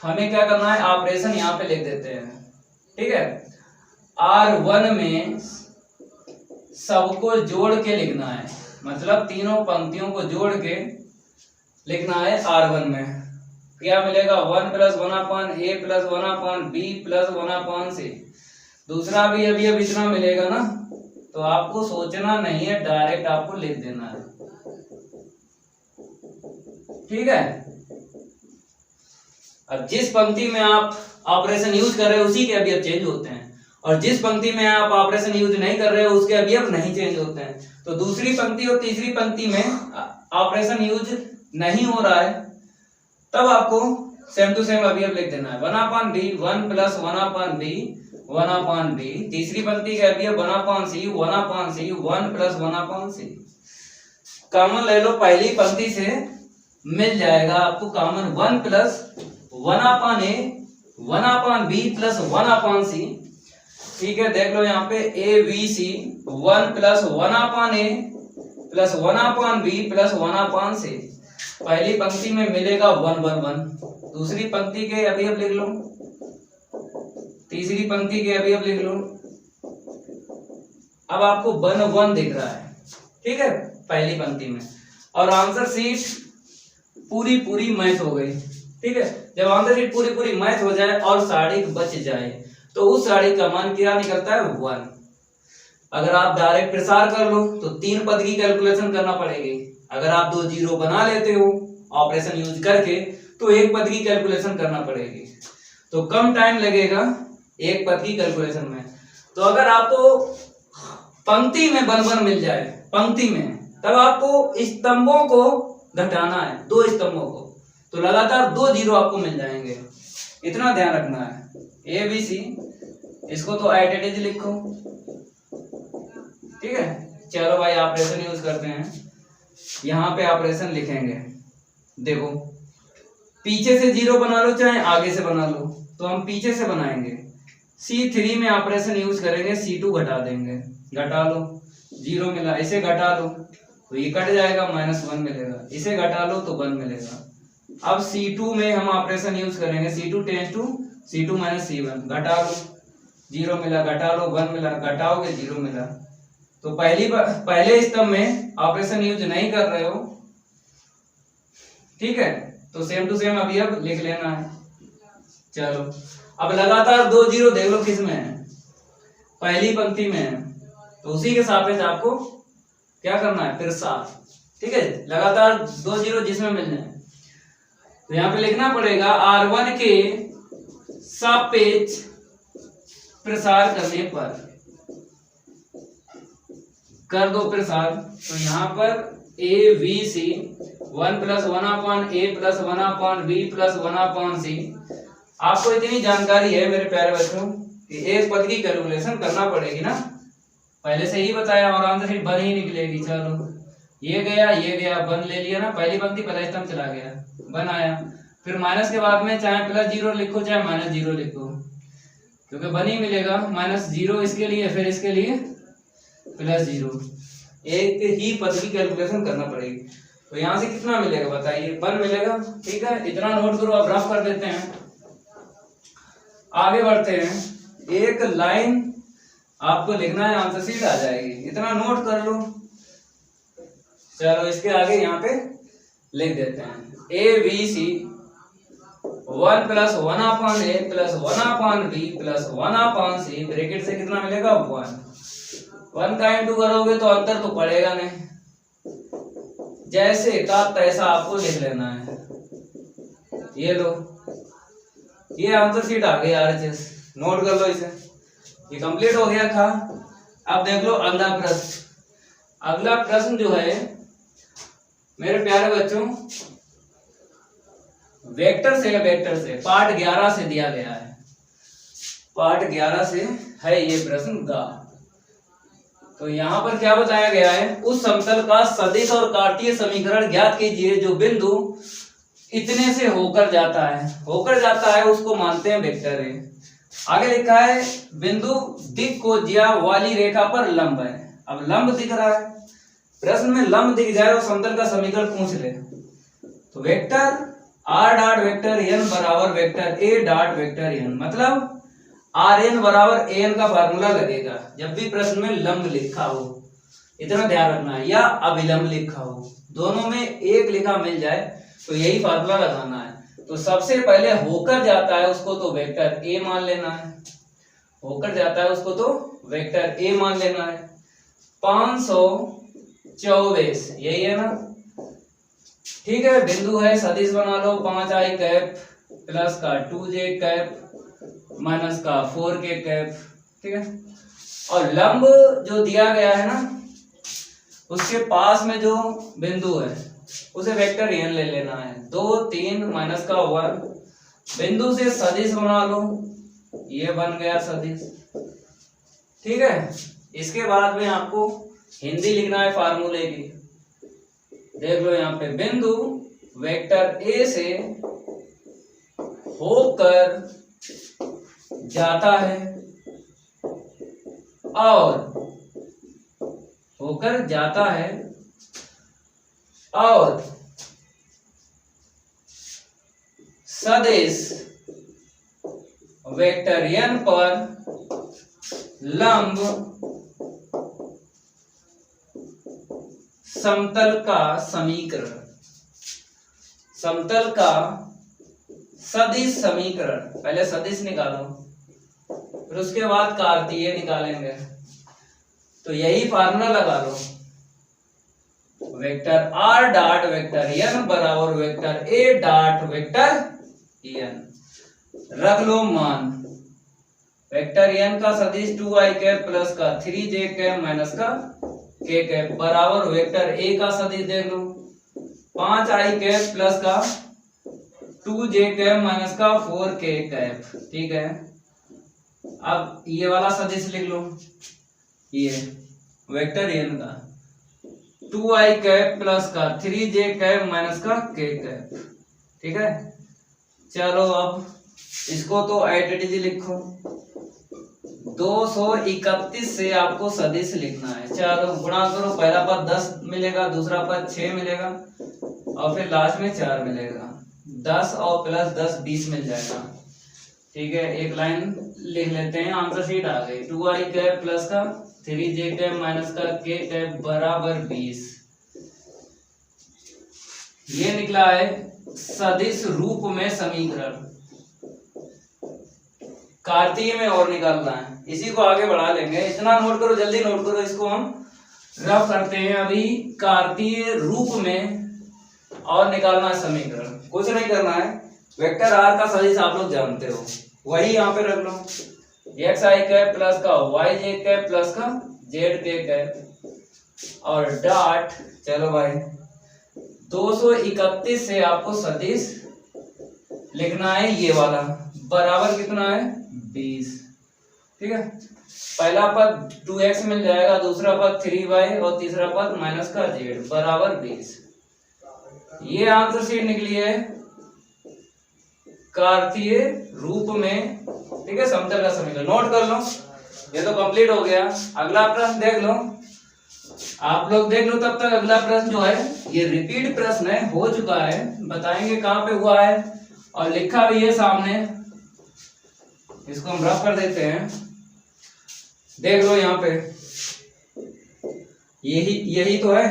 हमें क्या करना है, ऑपरेशन यहाँ पे लिख देते हैं, ठीक है। R1 में सबको जोड़ के लिखना है, मतलब तीनों पंक्तियों को जोड़ के लिखना है। R1 में क्या मिलेगा, 1 plus 1 upon A plus 1 upon B plus 1 upon C। दूसरा भी अभी अब इतना मिलेगा ना, तो आपको सोचना नहीं है, डायरेक्ट आपको लिख देना है, ठीक है। अब जिस पंक्ति में आप ऑपरेशन यूज कर रहे हो उसी के अवयव चेंज होते हैं, और जिस पंक्ति में आप ऑपरेशन यूज नहीं कर रहे हो उसके अवयव नहीं चेंज होते हैं। तो दूसरी पंक्ति और तीसरी पंक्ति में ऑपरेशन यूज नहीं हो रहा है, तब आपको सेम टू सेम अवयव लिख देना है। 1 अपान B 1 प्लस 1 अपान B 1 अपान B। तीसरी पंक्ति के अवयव 1 अपान C 1 अपान C 1 प्लस 1 अपान C। कॉमन ले लो, पहली पंक्ति से मिल जाएगा आपको common 1 plus 1 upon A 1 upon B plus 1 upon C, ठीक है। देख लो यहाँ पे ABC 1 plus 1 upon A plus 1 upon B plus 1 upon C। पहली पंक्ति में मिलेगा 1 1 1, दूसरी पंक्ति के अवयव लिख लो, तीसरी पंक्ति के अवयव लिख लो। अब आपको 1 1 दिख रहा है, ठीक है, पहली पंक्ति में, और आंसर शीट पूरी मैच हो गई, ठीक है। जब आंसर शीट पूरी मैच हो जाए और साड़ी बच जाए तो उस साड़ी का मान क्या निकलता है, 1। अगर आप डायरेक्ट प्रसार कर लो तो 3 पद की कैलकुलेशन करना पड़ेगी। अगर आप 2 जीरो बना लेते हो ऑपरेशन यूज करके तो 1 पद की कैलकुलेशन करना पड़ेगी, तो कम टाइम लगेगा 1 पद की कैलकुलेशन में। तो अगर आपको पंक्ति में 1 1 मिल जाए, पंक्ति में, तब आपको स्तंभों को घटाना है, 2 स्तंभों को, तो लगातार 2 जीरो आपको मिल जाएंगे, इतना ध्यान रखना है। ABC, इसको तो एट इट इज लिखो, ठीक है। चलो भाई ऑपरेशन यूज करते हैं। यहाँ पे ऑपरेशन लिखेंगे, देखो पीछे से 0 बना लो चाहे आगे से बना लो, तो हम पीछे से बनाएंगे। C3 में ऑपरेशन यूज करेंगे, C2 घटा देंगे, घटा लो 0 मिला, इसे घटा लो तो ये कट जाएगा, -1 मिलेगा, इसे घटा लो तो 1 मिलेगा। अब C2 में हम ऑपरेशन यूज करेंगे, C2 tends to C2 - C1, घटा लो 0 मिला, घटा लो 1 मिला, घटाओगे 0 मिला। तो पहले स्तंभ में ऑपरेशन यूज नहीं कर रहे हो, ठीक है, तो सेम टू सेम अभी अब लिख लेना है। चलो अब लगातार 2 0 देख लो किस में है, पहली पंक्ति में है, तो उसी के सापेक्ष आपको क्या करना है, फिर साफ, ठीक है, लगातार 2 0 जिसमें मिल जाए। तो यहाँ पे लिखना पड़ेगा R1 के सापेक्ष प्रसार करने पर, कर दो प्रसार। तो यहाँ पर A V C 1 + 1/A + 1/B + 1/C। आपको इतनी जानकारी है मेरे प्यारे बच्चों कि एक पद की कैलकुलेशन करना पड़ेगी ना, पहले से ही बताया, और आंसर शीट 1 ही निकलेगी। चलो ये गया 1 ले लिया ना, पहली पंक्ति पहला स्तंभ चला गया, 1 आया। फिर माइनस के बाद में चाहे +0 लिखो चाहे -0 लिखो, क्योंकि 1 ही मिलेगा। -0 इसके लिए, फिर इसके लिए +0, एक ही पद की कैलकुलेशन करना पड़ेगी। तो यहाँ से कितना मिलेगा बताइए, 1 मिलेगा, ठीक है, इतना नोट करो। अब रफ कर देते हैं, आगे बढ़ते हैं। एक लाइन आपको लिखना है, आंसर शीट आ जाएगी, इतना नोट कर लो। चलो इसके आगे यहाँ पे लिख देते हैं, ABC 1 + 1/A + 1/B + 1/C, bracket से कितना मिलेगा, 1 का इंटू करोगे तो अंतर तो पड़ेगा नहीं, जैसे का तैसा आपको लिख लेना है। ये लो, ये आंसर शीट आ गई RHS, नोट कर लो इसे, ये कंप्लीट हो गया था। अब देख लो अगला प्रश्न। अगला प्रश्न जो है मेरे प्यारे बच्चों, वेक्टर से पार्ट 11 से दिया गया है, पार्ट 11 से है ये प्रश्न गा। तो यहाँ पर क्या बताया गया है, उस समतल का सदिश और कार्तीय समीकरण ज्ञात कीजिए जो बिंदु इतने से होकर जाता है उसको मानते हैं वेक्टर है। आगे लिखा है बिंदु दिक् को ज्या वाली रेखा पर लंब है। अब लंब दिख रहा है, प्रश्न में लंब दिख जाए और समतल का समीकरण पूछ ले, तो vector r dot vector n बराबर vector a dot vector n, मतलब Rn बराबर an का फार्मूला लगेगा जब भी प्रश्न में लंब लिखा हो, इतना ध्यान रखना है, या अभिलंब लिखा हो, दोनों में एक लिखा मिल जाए तो यही फार्मूला लगाना है। तो सबसे पहले होकर जाता है उसको तो वेक्टर a मान लेना है, होकर जाता है उसको तो वेक्टर a मान लेना है। 524 यही है ना, ठीक है, बिंदु है, सदिश बना लो, 5i कैप प्लस का 2j कैप माइनस का 4k कैप, ठीक है। और लंब जो दिया गया है ना, उसके पास में जो बिंदु है उसे वेक्टर n ले लेना है, 2 3 माइनस का 1, बिंदु से सदिश बना लो, ये बन गया सदिश, ठीक है। इसके बाद में आपको हिंदी लिखना है फार्मूले की, देख लो यहाँ पे, बिंदु वेक्टर a से होकर जाता है और सदिश वेक्टर n पर लंब समतल का समीकरण, समतल का सदिश समीकरण, पहले सदिश निकालो फिर उसके बाद कार्तीय निकालेंगे, तो यही फार्मूला लगा लो, vector r dot vector n बराबर vector a dot vector n, रख लो मान, वेक्टर n का सदिश 2i कैप प्लस का 3j कैप माइनस का k कैप बराबर वेक्टर a का सदिश देख लो, 5i कैप प्लस का 2j कैप माइनस का 4k कैप, ठीक है। अब ये वाला सदिश लिख लो, ये वेक्टर एन का 2i कैप प्लस का 3j कैप माइनस का k कैप। ठीक है, चलो अब इसको तो आइडेंटिटी लिखो। 231 से आपको सदिश लिखना है। चलो गुणा करो, पहला पद 10 मिलेगा, दूसरा पद 6 मिलेगा और फिर लास्ट में 4 मिलेगा। 10 और प्लस 10 20 मिल जाएगा। ठीक है, एक लाइन लिख लेते हैं, आंसर शीट आ गई। 2i कैप प्लस का 3j कैप माइनस का k कैप बराबर 20। ये निकला है सदिश रूप में समीकरण। कार्तीय में और निकालना है, इसी को आगे बढ़ा लेंगे। इतना नोट करो, जल्दी नोट करो, इसको हम रफ करते हैं अभी। कार्तीय रूप में और निकालना है समीकरण, कुछ नहीं करना है। वेक्टर आर का सदिश आप लोग जानते हो, वही यहाँ पे रख लो। एक्स आई कैप प्लस का वाई जे कैप प्लस का जेड के कैप और डॉट। चलो भाई 231 से आपको सदिश लिखना है, ये वाला बराबर कितना है 20। ठीक है, पहला पद 2x मिल जाएगा, दूसरा पद 3y और तीसरा पद माइनस का z बराबर 20। ये आंसर शीट निकली है कार्तीय रूप में। ठीक है, समतल का समीकरण नोट कर लो, ये तो कंप्लीट हो गया। अगला प्रश्न देख लो, आप लोग देख लो तब तक। अगला प्रश्न जो है ये रिपीट प्रश्न है, हो चुका है, बताएंगे कहाँ पे हुआ है और लिखा भी है सामने। इसको हम रफ कर देते हैं, देख लो यहाँ पे, यही तो है।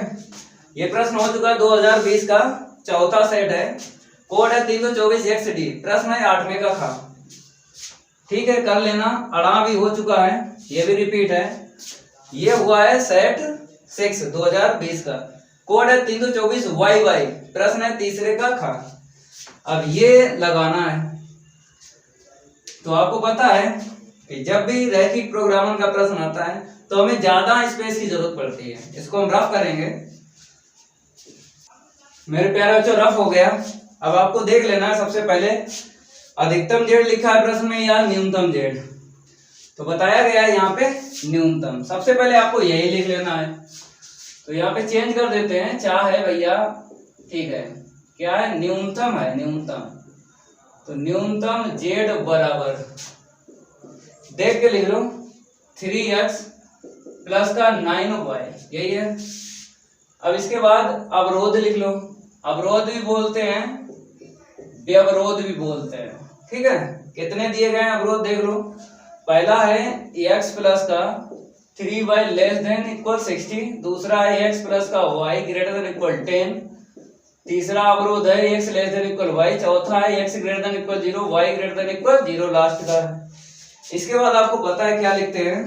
ये प्रश्न हो चुका है 2020 का, चौथा सेट है, कोड है 324 XD, प्रश्न है 8वें का खा। ठीक है, कर लेना। अड़ा भी हो चुका है, ये भी रिपीट है। ये हुआ है सेट 6 2020 का, कोड है 324 YY, प्रश्न है तीसरे का खा। अब ये लगाना है। तो आपको पता है कि जब भी रैखिक प्रोग्रामर का प्रश्न आता है तो हमें ज्यादा स्पेस की जरूरत पड़ती है। इसको हम रफ करेंगे। मेरे प्यारे बच्चों, रफ हो गया। अब आपको देख लेना है सबसे पहले अधिकतम जेड लिखा है प्रश्न में या न्यूनतम जेड। तो बताया गया है यहाँ पे न्यूनतम। सबसे पहले आपको यही लिख लेना है। तो यहाँ पे चेंज कर देते हैं, चाह है भैया, ठीक है, क्या है न्यूनतम है, न्यूनतम। तो न्यूनतम जेड बराबर देख के लिख लो 3x प्लस का 9y, यही है। अब इसके बाद अवरोध लिख लो। अवरोध भी बोलते हैं, व्यवरोध भी बोलते हैं। ठीक है, कितने दिए गए हैं अवरोध देख लो। पहला है x प्लस का 3y लेस देन इक्वल 60, दूसरा है x प्लस का y ग्रेटर देन इक्वल 10, तीसरा अवरोध है x less than equal y, चौथा है x greater than equal 0, y greater than equal 0 last का है। इसके बाद आपको पता है क्या लिखते हैं,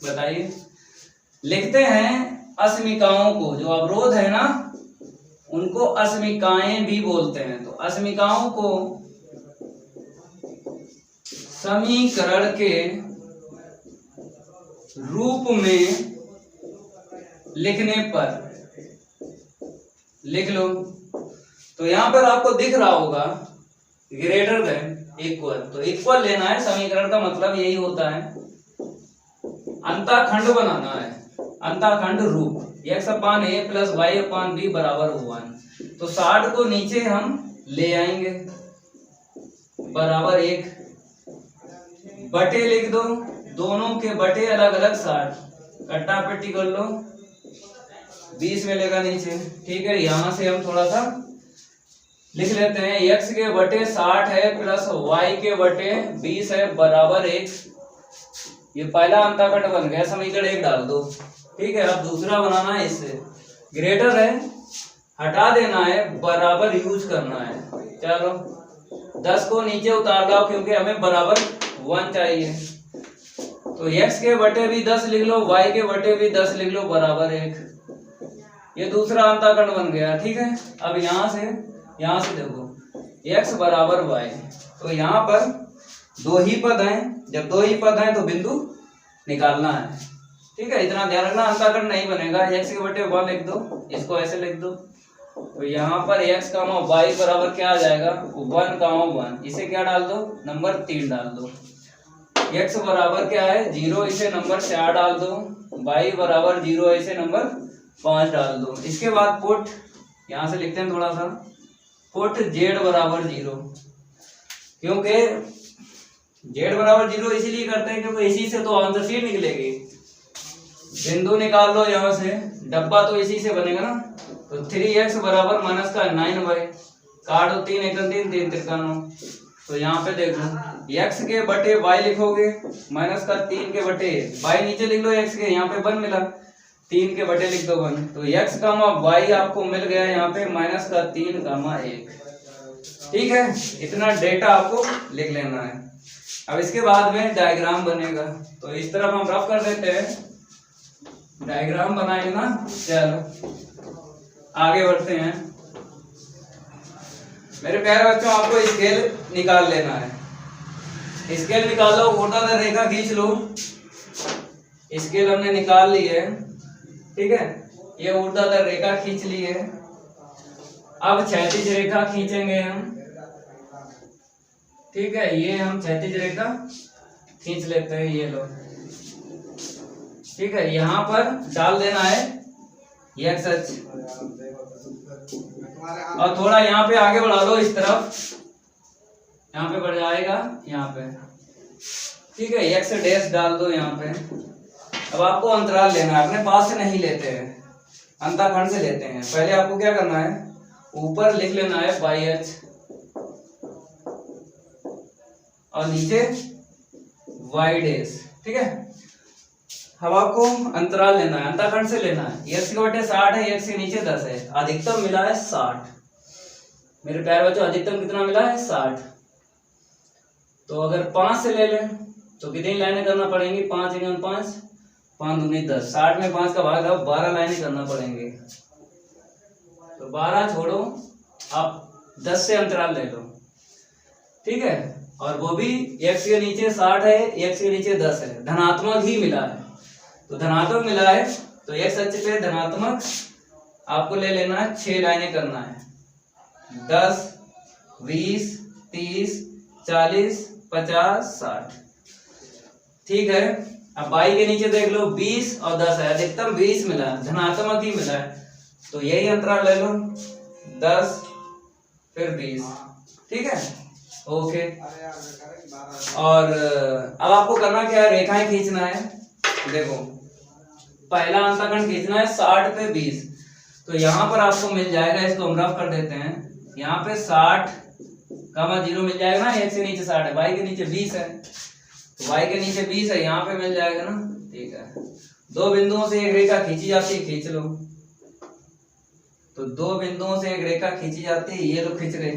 बताइए। लिखते हैं अस्मिकाओं को, जो अवरोध है ना उनको अस्मिकाएं भी बोलते हैं। तो अस्मिकाओं को समीकरण के रूप में लिखने पर लिख लो। तो यहां पर आपको दिख रहा होगा ग्रेटर देन इक्वल, तो इक्वल लेना है। समीकरण का मतलब यही होता है, अंतःखंड बनाना है, अंतःखंड रूप। x upon a plus y upon b बराबर 1। तो 60 को नीचे हम ले आएंगे, बराबर 1 बटे लिख दो, दोनों के बटे अलग अलग 60, कट्टा पट्टी कर लो, 20 मिलेगा नीचे। ठीक है, यहां से हम थोड़ा सा लिख लेते हैं, x के बटे 60 है प्लस y के बटे 20 है बराबर 1। ये पहला अंतःखंड बन गया, समीकरण 1 डाल दो। ठीक है, अब दूसरा बनाना है, इससे ग्रेटर है हटा देना है, बराबर यूज करना है। चलो 10 को नीचे उतार लो क्योंकि हमें बराबर 1 चाहिए। तो x के बटे भी 10 लिख लो, y के बटे भी 10 लिख लो, बराबर 1। ये दूसरा अंतःखंड बन गया। ठीक है, अब यहां से देखो x बराबर y। तो यहाँ पर दो ही पद हैं, जब दो ही पद हैं तो बिंदु निकालना है। ठीक है, इतना ध्यान रखना, अंतःखंड नहीं बनेगा। x के बटे 1 लिख दो, इसको ऐसे लिख दो। तो यहाँ पर x कामा y बराबर क्या आ जाएगा 1 कामा 1, इसे क्या डाल दो नंबर 3 डाल दो। x बराबर क्या है 0, इसे नंबर 4 डाल दो, y बराबर 0, इसे नंबर 5 डाल दो। इसके बाद पुट, यहाँ से लिखते हैं थोड़ा सा, पुट z बराबर 0, क्योंकि z बराबर 0 इसीलिए करते हैं क्योंकि इसी से तो आंसर शीट निकलेगी। बिंदु निकाल लो यहाँ से, डब्बा तो इसी से बनेगा ना, तो 3x बराबर माइनस का 9y, काट दो 3 एकम 3 3 तिरका 9। तो यहाँ पे देखो x के बटे y लिखोगे, माइनस का 3 के बटे y नीचे लिख लो x के, यहाँ पे 1 मिला, 3 के बटे लिख दो 1, तो x कामा y आपको मिल गया यहाँ पे माइनस का 3 कामा 1। ठीक है, इतना डेटा आपको लिख लेना है। अब इसके बाद में डायग्राम बनेगा, तो इस तरफ हम रफ कर देते हैं, डायग्राम बनाएंगे ना। चलो आगे बढ़ते हैं। मेरे प्यारे बच्चों, आपको स्केल निकाल लेना है। स्केल निकाल लो, ऊर्ध्वाधर रेखा खींच लो। स्केल हमने निकाल ली है, ठीक है, ये ऊर्ध्वाधर रेखा खींच ली है। अब क्षैतिज रेखा खींचेंगे हम, ठीक है, ये हम क्षैतिज रेखा खींच लेते हैं, ये लो, ठीक है। यहाँ पर डाल देना है x अक्ष, और थोड़ा यहाँ पे आगे बढ़ा लो इस तरफ, यहाँ पे बढ़ जाएगा यहाँ पे, ठीक है, x डैश डाल दो यहाँ पे। अब आपको अंतराल लेना है, अपने पास से नहीं लेते हैं, अंतःखंड से लेते हैं। पहले आपको क्या करना है, ऊपर लिख लेना है y अक्ष और नीचे y डैश, ठीक है। अब आपको अंतराल लेना है, अंतःखंड से लेना है। x के बटे 60 है, x के नीचे 10 है, अधिकतम मिला है 60। मेरे प्यारे बच्चों, अधिकतम कितना मिला है 60। तो अगर 5 से ले लें तो कितनी लाइनें करना पड़ेंगी, 5 × 5 5 दूनी 10, 60 में 5 का भाग अब 12 लाइनें करना पड़ेंगी। तो 12 छोड़ो, आप 10 से अंतराल ले लो, ठीक है। और वो भी x के नीचे 60 है, x के नीचे 10 है, धनात्मक ही मिला है। तो धनात्मक मिला है तो x अक्ष पे धनात्मक आपको ले लेना है, 6 लाइनें करना है, 10 20 30 40 50 60, ठीक है। अब y के नीचे देख लो 20 और 10 है, अधिकतम 20 मिला है, धनात्मक ही मिला है, तो यही अंतराल ले लो, 10 फिर 20, ठीक है, ओके। और अब आपको करना क्या है, रेखाएं खींचना है। देखो पहला अंतःखंड खींचना है 60 पे 20, तो यहाँ पर आपको मिल जाएगा, इसको हम रफ कर देते हैं, यहाँ पे 60,0 मिल जाएगा ना, x के नीचे 60 है, y के नीचे 20 है, तो y के नीचे 20 है, यहाँ पे मिल जाएगा ना, ठीक है। दो बिंदुओं से एक रेखा खींची जाती है, खींच लो। तो दो बिंदुओं से एक रेखा खींची जाती है, ये लो खींच गए।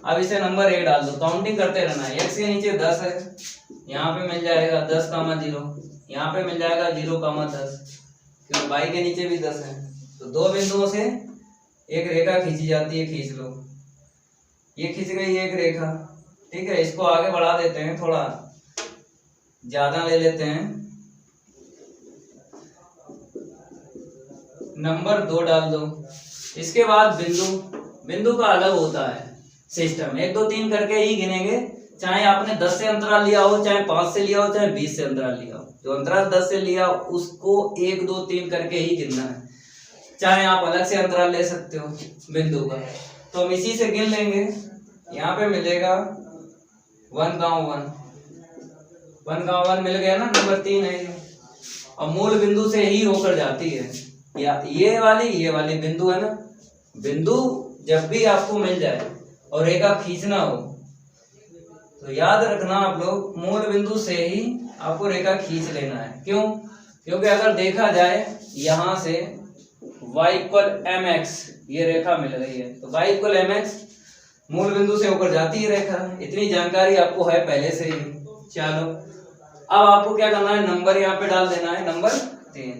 अब इसे नंबर 1 डाल दो, काउंटिंग करते रहना है। x के नीचे 10 है, यहाँ पे मिल जाएगा 10,0, यहाँ पे मिल जाएगा 0,10, क्योंकि y के नीचे भी 10 है। तो दो बिंदुओं से एक रेखा खींची जाती है, खींच लो, ये खींच गई एक रेखा, ठीक है। इसको आगे बढ़ा देते हैं, थोड़ा ज्यादा ले लेते हैं, नंबर 2 डाल दो। इसके बाद बिंदु का अलग होता है सिस्टम, 1 2 3 करके ही गिनेंगे, चाहे आपने 10 से अंतराल लिया हो, चाहे 5 से लिया हो, चाहे 20 से अंतराल लिया हो। जो अंतराल 10 से लिया उसको 1 2 3 करके ही गिनना है, चाहे आप अलग से अंतराल ले सकते हो बिंदु का। तो हम इसी से गिन लेंगे, यहाँ पे मिलेगा 1,1 1,1 मिल गया ना, नंबर 3 है ये, और मूल बिंदु से ही होकर जाती है, या ये वाली बिंदु है ना। बिंदु जब भी आपको मिल जाए और रेखा खींचना हो तो याद रखना आप लोग, मूल बिंदु से ही आपको रेखा खींच लेना है। क्यों? क्योंकि अगर देखा जाए यहाँ से y = mx ये रेखा मिल रही है, तो y = mx मूल बिंदु से होकर जाती है रेखा। इतनी जानकारी आपको है पहले से ही। चलो अब आपको क्या करना है, नंबर यहाँ पे डाल देना है, नंबर 3।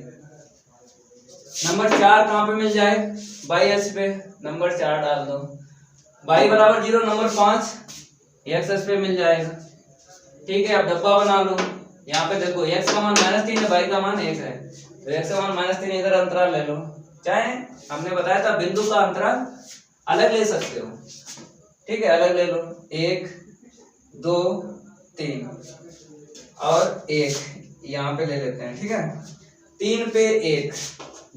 नंबर 4 कहाँ पे मिल जाए, y अक्ष पे, नंबर 4 डाल दो। y बराबर 0, नंबर 5 x अक्ष पे मिल जाएगा, ठीक है। अब डब्बा बना लो, यहाँ पे देखो x का मान -3 है, y का मान 1 है, तो x का मान -3, इधर अंतराल ले लो। चाहे हमने बताया था बिंदु का अंतराल अलग ले सकते हो, ठीक है, अलग ले लो, 1 2 3, और 1 यहाँ पे ले लेते हैं, ठीक है। 3 पे 1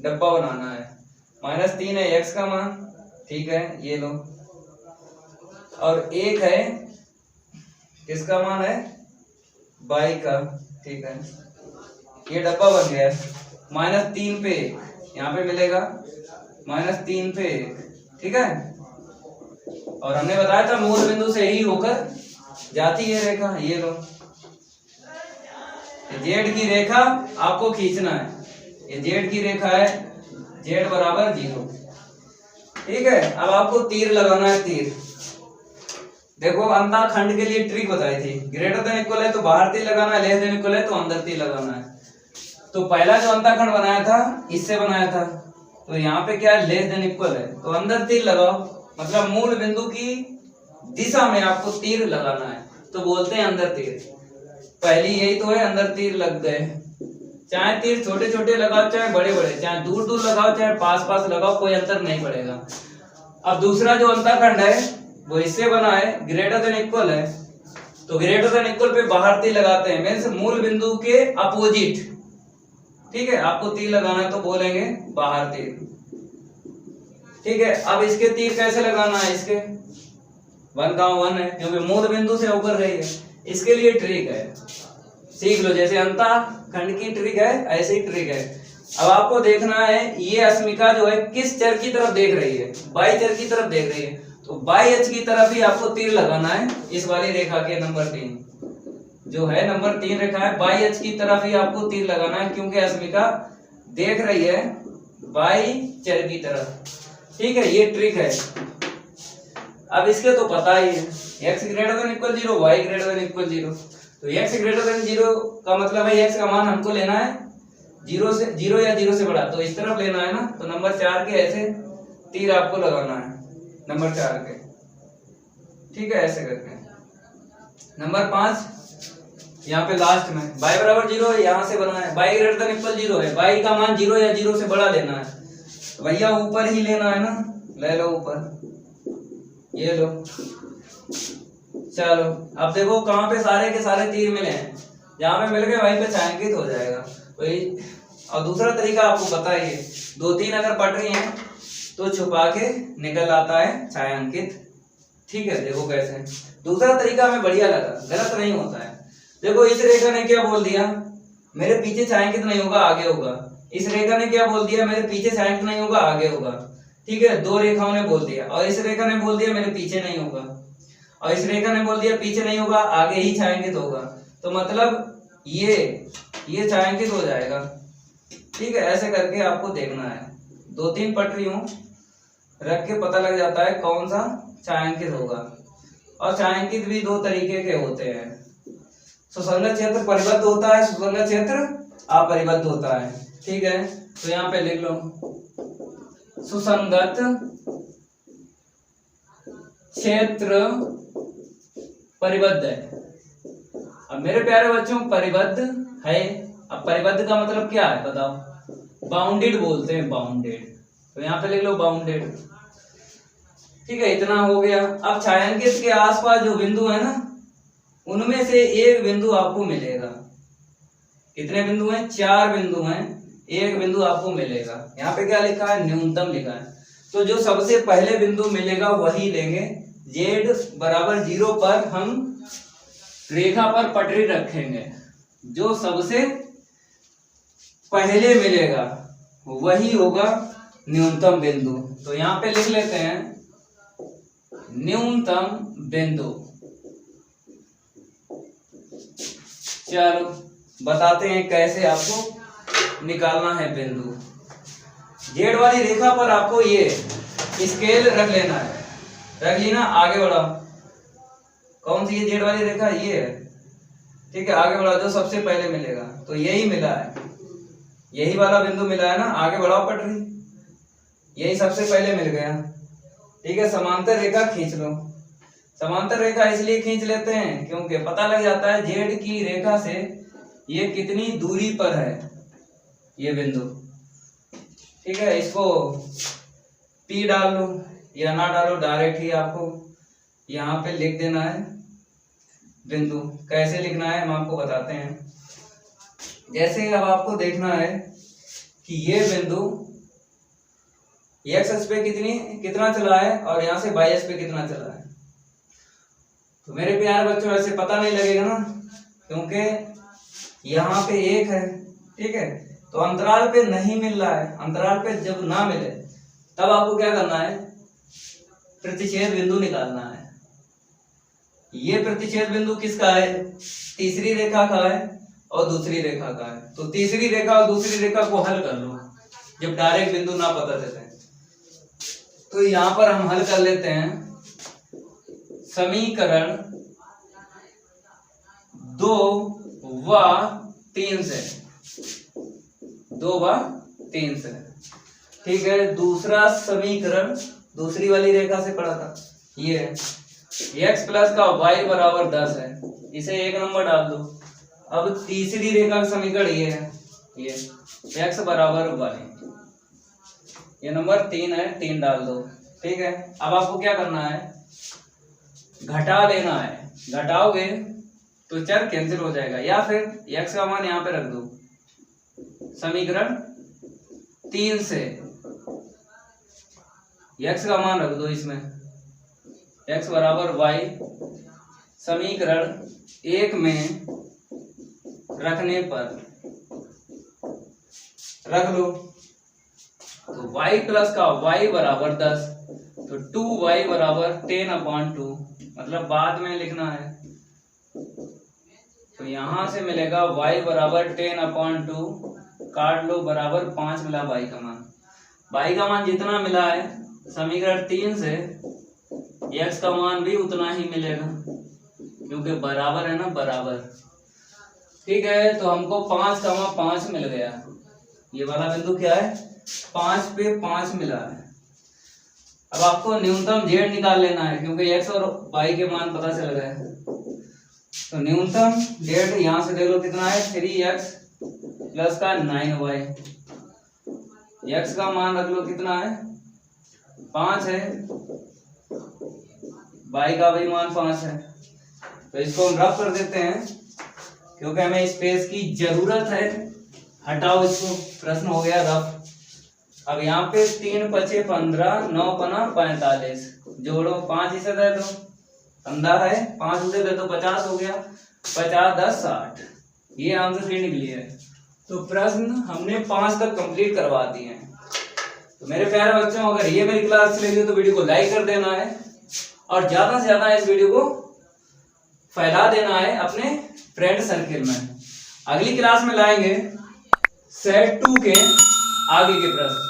डब्बा बनाना है, -3 है x का मान, ठीक है, ये लो। और 1 है किसका मान है, y का, ठीक है। ये डब्बा बन गया। -3 पे 1 यहाँ पे मिलेगा, -3 पे 1, ठीक है। और हमने बताया था मूल बिंदु से ही होकर जाती है रेखा, ये लो। जेड की रेखा आपको खींचना है, ये जेड की रेखा है, जेड बराबर 0, ठीक है। अब आपको तीर लगाना है, तीर। देखो अंतःखंड के लिए ट्रिक बताई थी, ग्रेटर देन इक्वल है तो बाहर तीर लगाना है, लेस देन इक्वल है तो अंदर तीर लगाना है। तो पहला जो अंतःखंड बनाया था इससे बनाया था, तो यहाँ पे क्या है, लेस देन इक्वल है तो अंदर तीर लगाओ, मतलब मूल बिंदु की दिशा में आपको तीर लगाना है, तो बोलते हैं अंदर तीर। पहली यही तो है, अंदर तीर लग गए। चाहे तीर छोटे छोटे लगाओ चाहे बड़े बड़े, चाहे दूर दूर लगाओ चाहे पास पास लगाओ, कोई अंतर नहीं पड़ेगा। अब दूसरा जो अंतःखंड है वो इससे बना है, ग्रेटर देन इक्वल है, तो ग्रेटर देन इक्वल पे बाहर तीर लगाते हैं, मीन्स मूल बिंदु के अपोजिट, ठीक है। आपको तीर लगाना है तो बोलेंगे बाहर तीर, ठीक है। अब इसके तीर कैसे लगाना है, इसके 1 का 1 है क्योंकि मूल बिंदु से होकर रही है, इसके लिए ट्रिक है, सीख लो। जैसे अंतःखंड की ट्रिक है ऐसी ट्रिक है। अब आपको देखना है ये अस्मिका जो है किस चर की तरफ देख रही है, बाई चर की तरफ देख रही है, तो बाई अक्ष की तरफ ही आपको तीर लगाना है। इस वाली रेखा के नंबर 3 जो है, नंबर 3 रेखा है, बाई अक्ष की तरफ ही आपको तीर लगाना है, क्योंकि अस्मिका देख रही है बाई चर की तरफ, ठीक है। ये ट्रिक है। अब इसके तो पता ही है, x greater than equal 0, y greater than equal 0, तो x ग्रेटर देन 0 का मतलब है x का मान हमको लेना है 0 से 0 या 0 से बड़ा, तो इस तरफ लेना है ना, तो नंबर 4 के ऐसे तीर आपको लगाना है, नंबर 4 के, ठीक है, ऐसे करके। नंबर 5 यहाँ पे लास्ट में y बराबर 0 है, यहाँ से बना है y ग्रेटर देन इक्वल 0 है, y का मान 0 या 0 से बड़ा लेना है, तो भैया ऊपर ही लेना है ना, ले लो ऊपर, ये लो। चलो अब देखो कहाँ पे सारे के सारे तीर मिले हैं, जहाँ पे मिल गए वहीं पे छायांकित हो जाएगा वही। और दूसरा तरीका आपको पता ही है, 2-3 अगर पट रही हैं तो छुपा के निकल आता है छायांकित, ठीक है। देखो कैसे, दूसरा तरीका हमें बढ़िया लगा, गलत नहीं होता है। देखो इस रेखा ने क्या बोल दिया, मेरे पीछे छायांकित नहीं होगा आगे होगा, इस रेखा ने क्या बोल दिया, मेरे पीछे छायांकित नहीं होगा आगे होगा, ठीक है। 2 रेखाओं ने बोल दिया, और इस रेखा ने बोल दिया मेरे पीछे नहीं होगा, और इस रेखा ने बोल दिया पीछे नहीं होगा आगे ही छायांकित होगा, तो मतलब ये छायांकित हो जाएगा, ठीक है। ऐसे करके आपको देखना है, 2-3 पटरियों रख के पता लग जाता है कौन सा छायांकित होगा। और छायांकित भी 2 तरीके के होते हैं, सुसंगत क्षेत्र परिबद्ध होता है, सुसंगत क्षेत्र अपरिबद्ध होता है, ठीक है। तो यहाँ पे लिख लो सुसंगत क्षेत्र परिबद्ध है। अब मेरे प्यारे बच्चों परिबद्ध है, अब परिबद्ध का मतलब क्या है बताओ, बाउंडेड बोलते हैं, बाउंडेड, तो यहाँ पे लिख लो बाउंडेड, ठीक है। इतना हो गया। अब छायांकित के आसपास जो बिंदु है ना, उनमें से एक बिंदु आपको मिलेगा, कितने बिंदु हैं, 4 बिंदु हैं, एक बिंदु आपको मिलेगा। यहाँ पे क्या लिखा है, न्यूनतम लिखा है, तो जो सबसे पहले बिंदु मिलेगा वही लेंगे। z बराबर 0 पर हम रेखा पर पटरी रखेंगे, जो सबसे पहले मिलेगा वही होगा न्यूनतम बिंदु। तो यहाँ पे लिख लेते हैं न्यूनतम बिंदु। चलो बताते हैं कैसे आपको निकालना है बिंदु। जेड वाली रेखा पर आपको ये स्केल रख लेना है, रख लेना, आगे बढ़ाओ। कौन सी ये जेड वाली रेखा, ये है, ठीक है। आगे बढ़ाओ, जो सबसे पहले मिलेगा, तो यही मिला है, यही वाला बिंदु मिला है ना, आगे बढ़ाओ पटरी, यही सबसे पहले मिल गया, ठीक है। समांतर रेखा खींच लो। समांतर रेखा इसलिए खींच लेते हैं क्योंकि पता लग जाता है जेड की रेखा से ये कितनी दूरी पर है ये बिंदु, ठीक है। इसको P डाल लो या ना डालो, डायरेक्ट ही आपको यहाँ पे लिख देना है बिंदु कैसे लिखना है हम आपको बताते हैं। जैसे अब आपको देखना है कि ये बिंदु एक्स अक्ष पे कितना चला है और यहाँ से वाई अक्ष पे कितना चला है। तो मेरे प्यारे बच्चों ऐसे पता नहीं लगेगा ना, क्योंकि यहाँ पे एक है, ठीक है, तो अंतराल पे नहीं मिल रहा है। अंतराल पे जब ना मिले तब आपको क्या करना है, प्रतिच्छेद बिंदु निकालना है। ये प्रतिच्छेद बिंदु किसका है, तीसरी रेखा का है और दूसरी रेखा का है। तो तीसरी रेखा और दूसरी रेखा को हल कर लो जब डायरेक्ट बिंदु ना पता चले। तो यहाँ पर हम हल कर लेते हैं समीकरण 2 व 3 से, 2 व 3 से, ठीक है। दूसरा समीकरण दूसरी वाली रेखा से पढ़ा था, ये है x प्लस का y बराबर 10 है, इसे 1 नंबर डाल दो। अब तीसरी रेखा का समीकरण ये है, ये x बराबर y, ये नंबर 3 है, 3 डाल दो, ठीक है। अब आपको क्या करना है, घटा लेना है, घटाओगे तो चर कैंसिल हो जाएगा, या फिर x का मान यहाँ पे रख दो। समीकरण 3 से x का मान रख दो इसमें, x बराबर y, समीकरण 1 में रखने पर रख लो तो y प्लस का y बराबर 10, तो 2y बराबर 10/2, मतलब बाद में लिखना है। तो यहां से मिलेगा y बराबर 10/2, काट लो, बराबर 5 मिला y का मान। y का मान जितना मिला है समीकरण 3 से, x का मान भी उतना ही मिलेगा, क्योंकि बराबर है ना, बराबर, ठीक है। तो हमको 5,5 मिल गया। ये वाला बिंदु क्या है, 5 पे 5 मिला है। अब आपको न्यूनतम z निकाल लेना है, क्योंकि x और y के मान पता चल गए। तो न्यूनतम z यहां से देख लो कितना है, 3x प्लस का 9y, x का मान रख लो कितना है, 5 है, y का भी मान 5 है। तो इसको हम रफ कर देते हैं, क्योंकि हमें स्पेस की जरूरत है। हटाओ इसको, प्रश्न हो गया रफ। अब यहाँ पे 3 पचे 15, 9 पना 45, जोड़ो, 5 इसे दे दो, 15 है, 5 उसे दे दो, 50 हो गया, 50 10 60, ये आंसर सही निकली है। तो प्रश्न हमने 5 तक कंप्लीट करवा दिए हैं। तो मेरे प्यारे बच्चों, अगर ये मेरी क्लास अच्छी लगी तो वीडियो को लाइक कर देना है और ज्यादा से ज्यादा इस वीडियो को फैला देना है अपने फ्रेंड सर्किल में। अगली क्लास में लाएंगे सेट 2 के आगे के प्रश्न,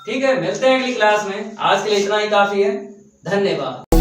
ठीक है। मिलते हैं अगली क्लास में, आज के लिए इतना ही काफी है, धन्यवाद।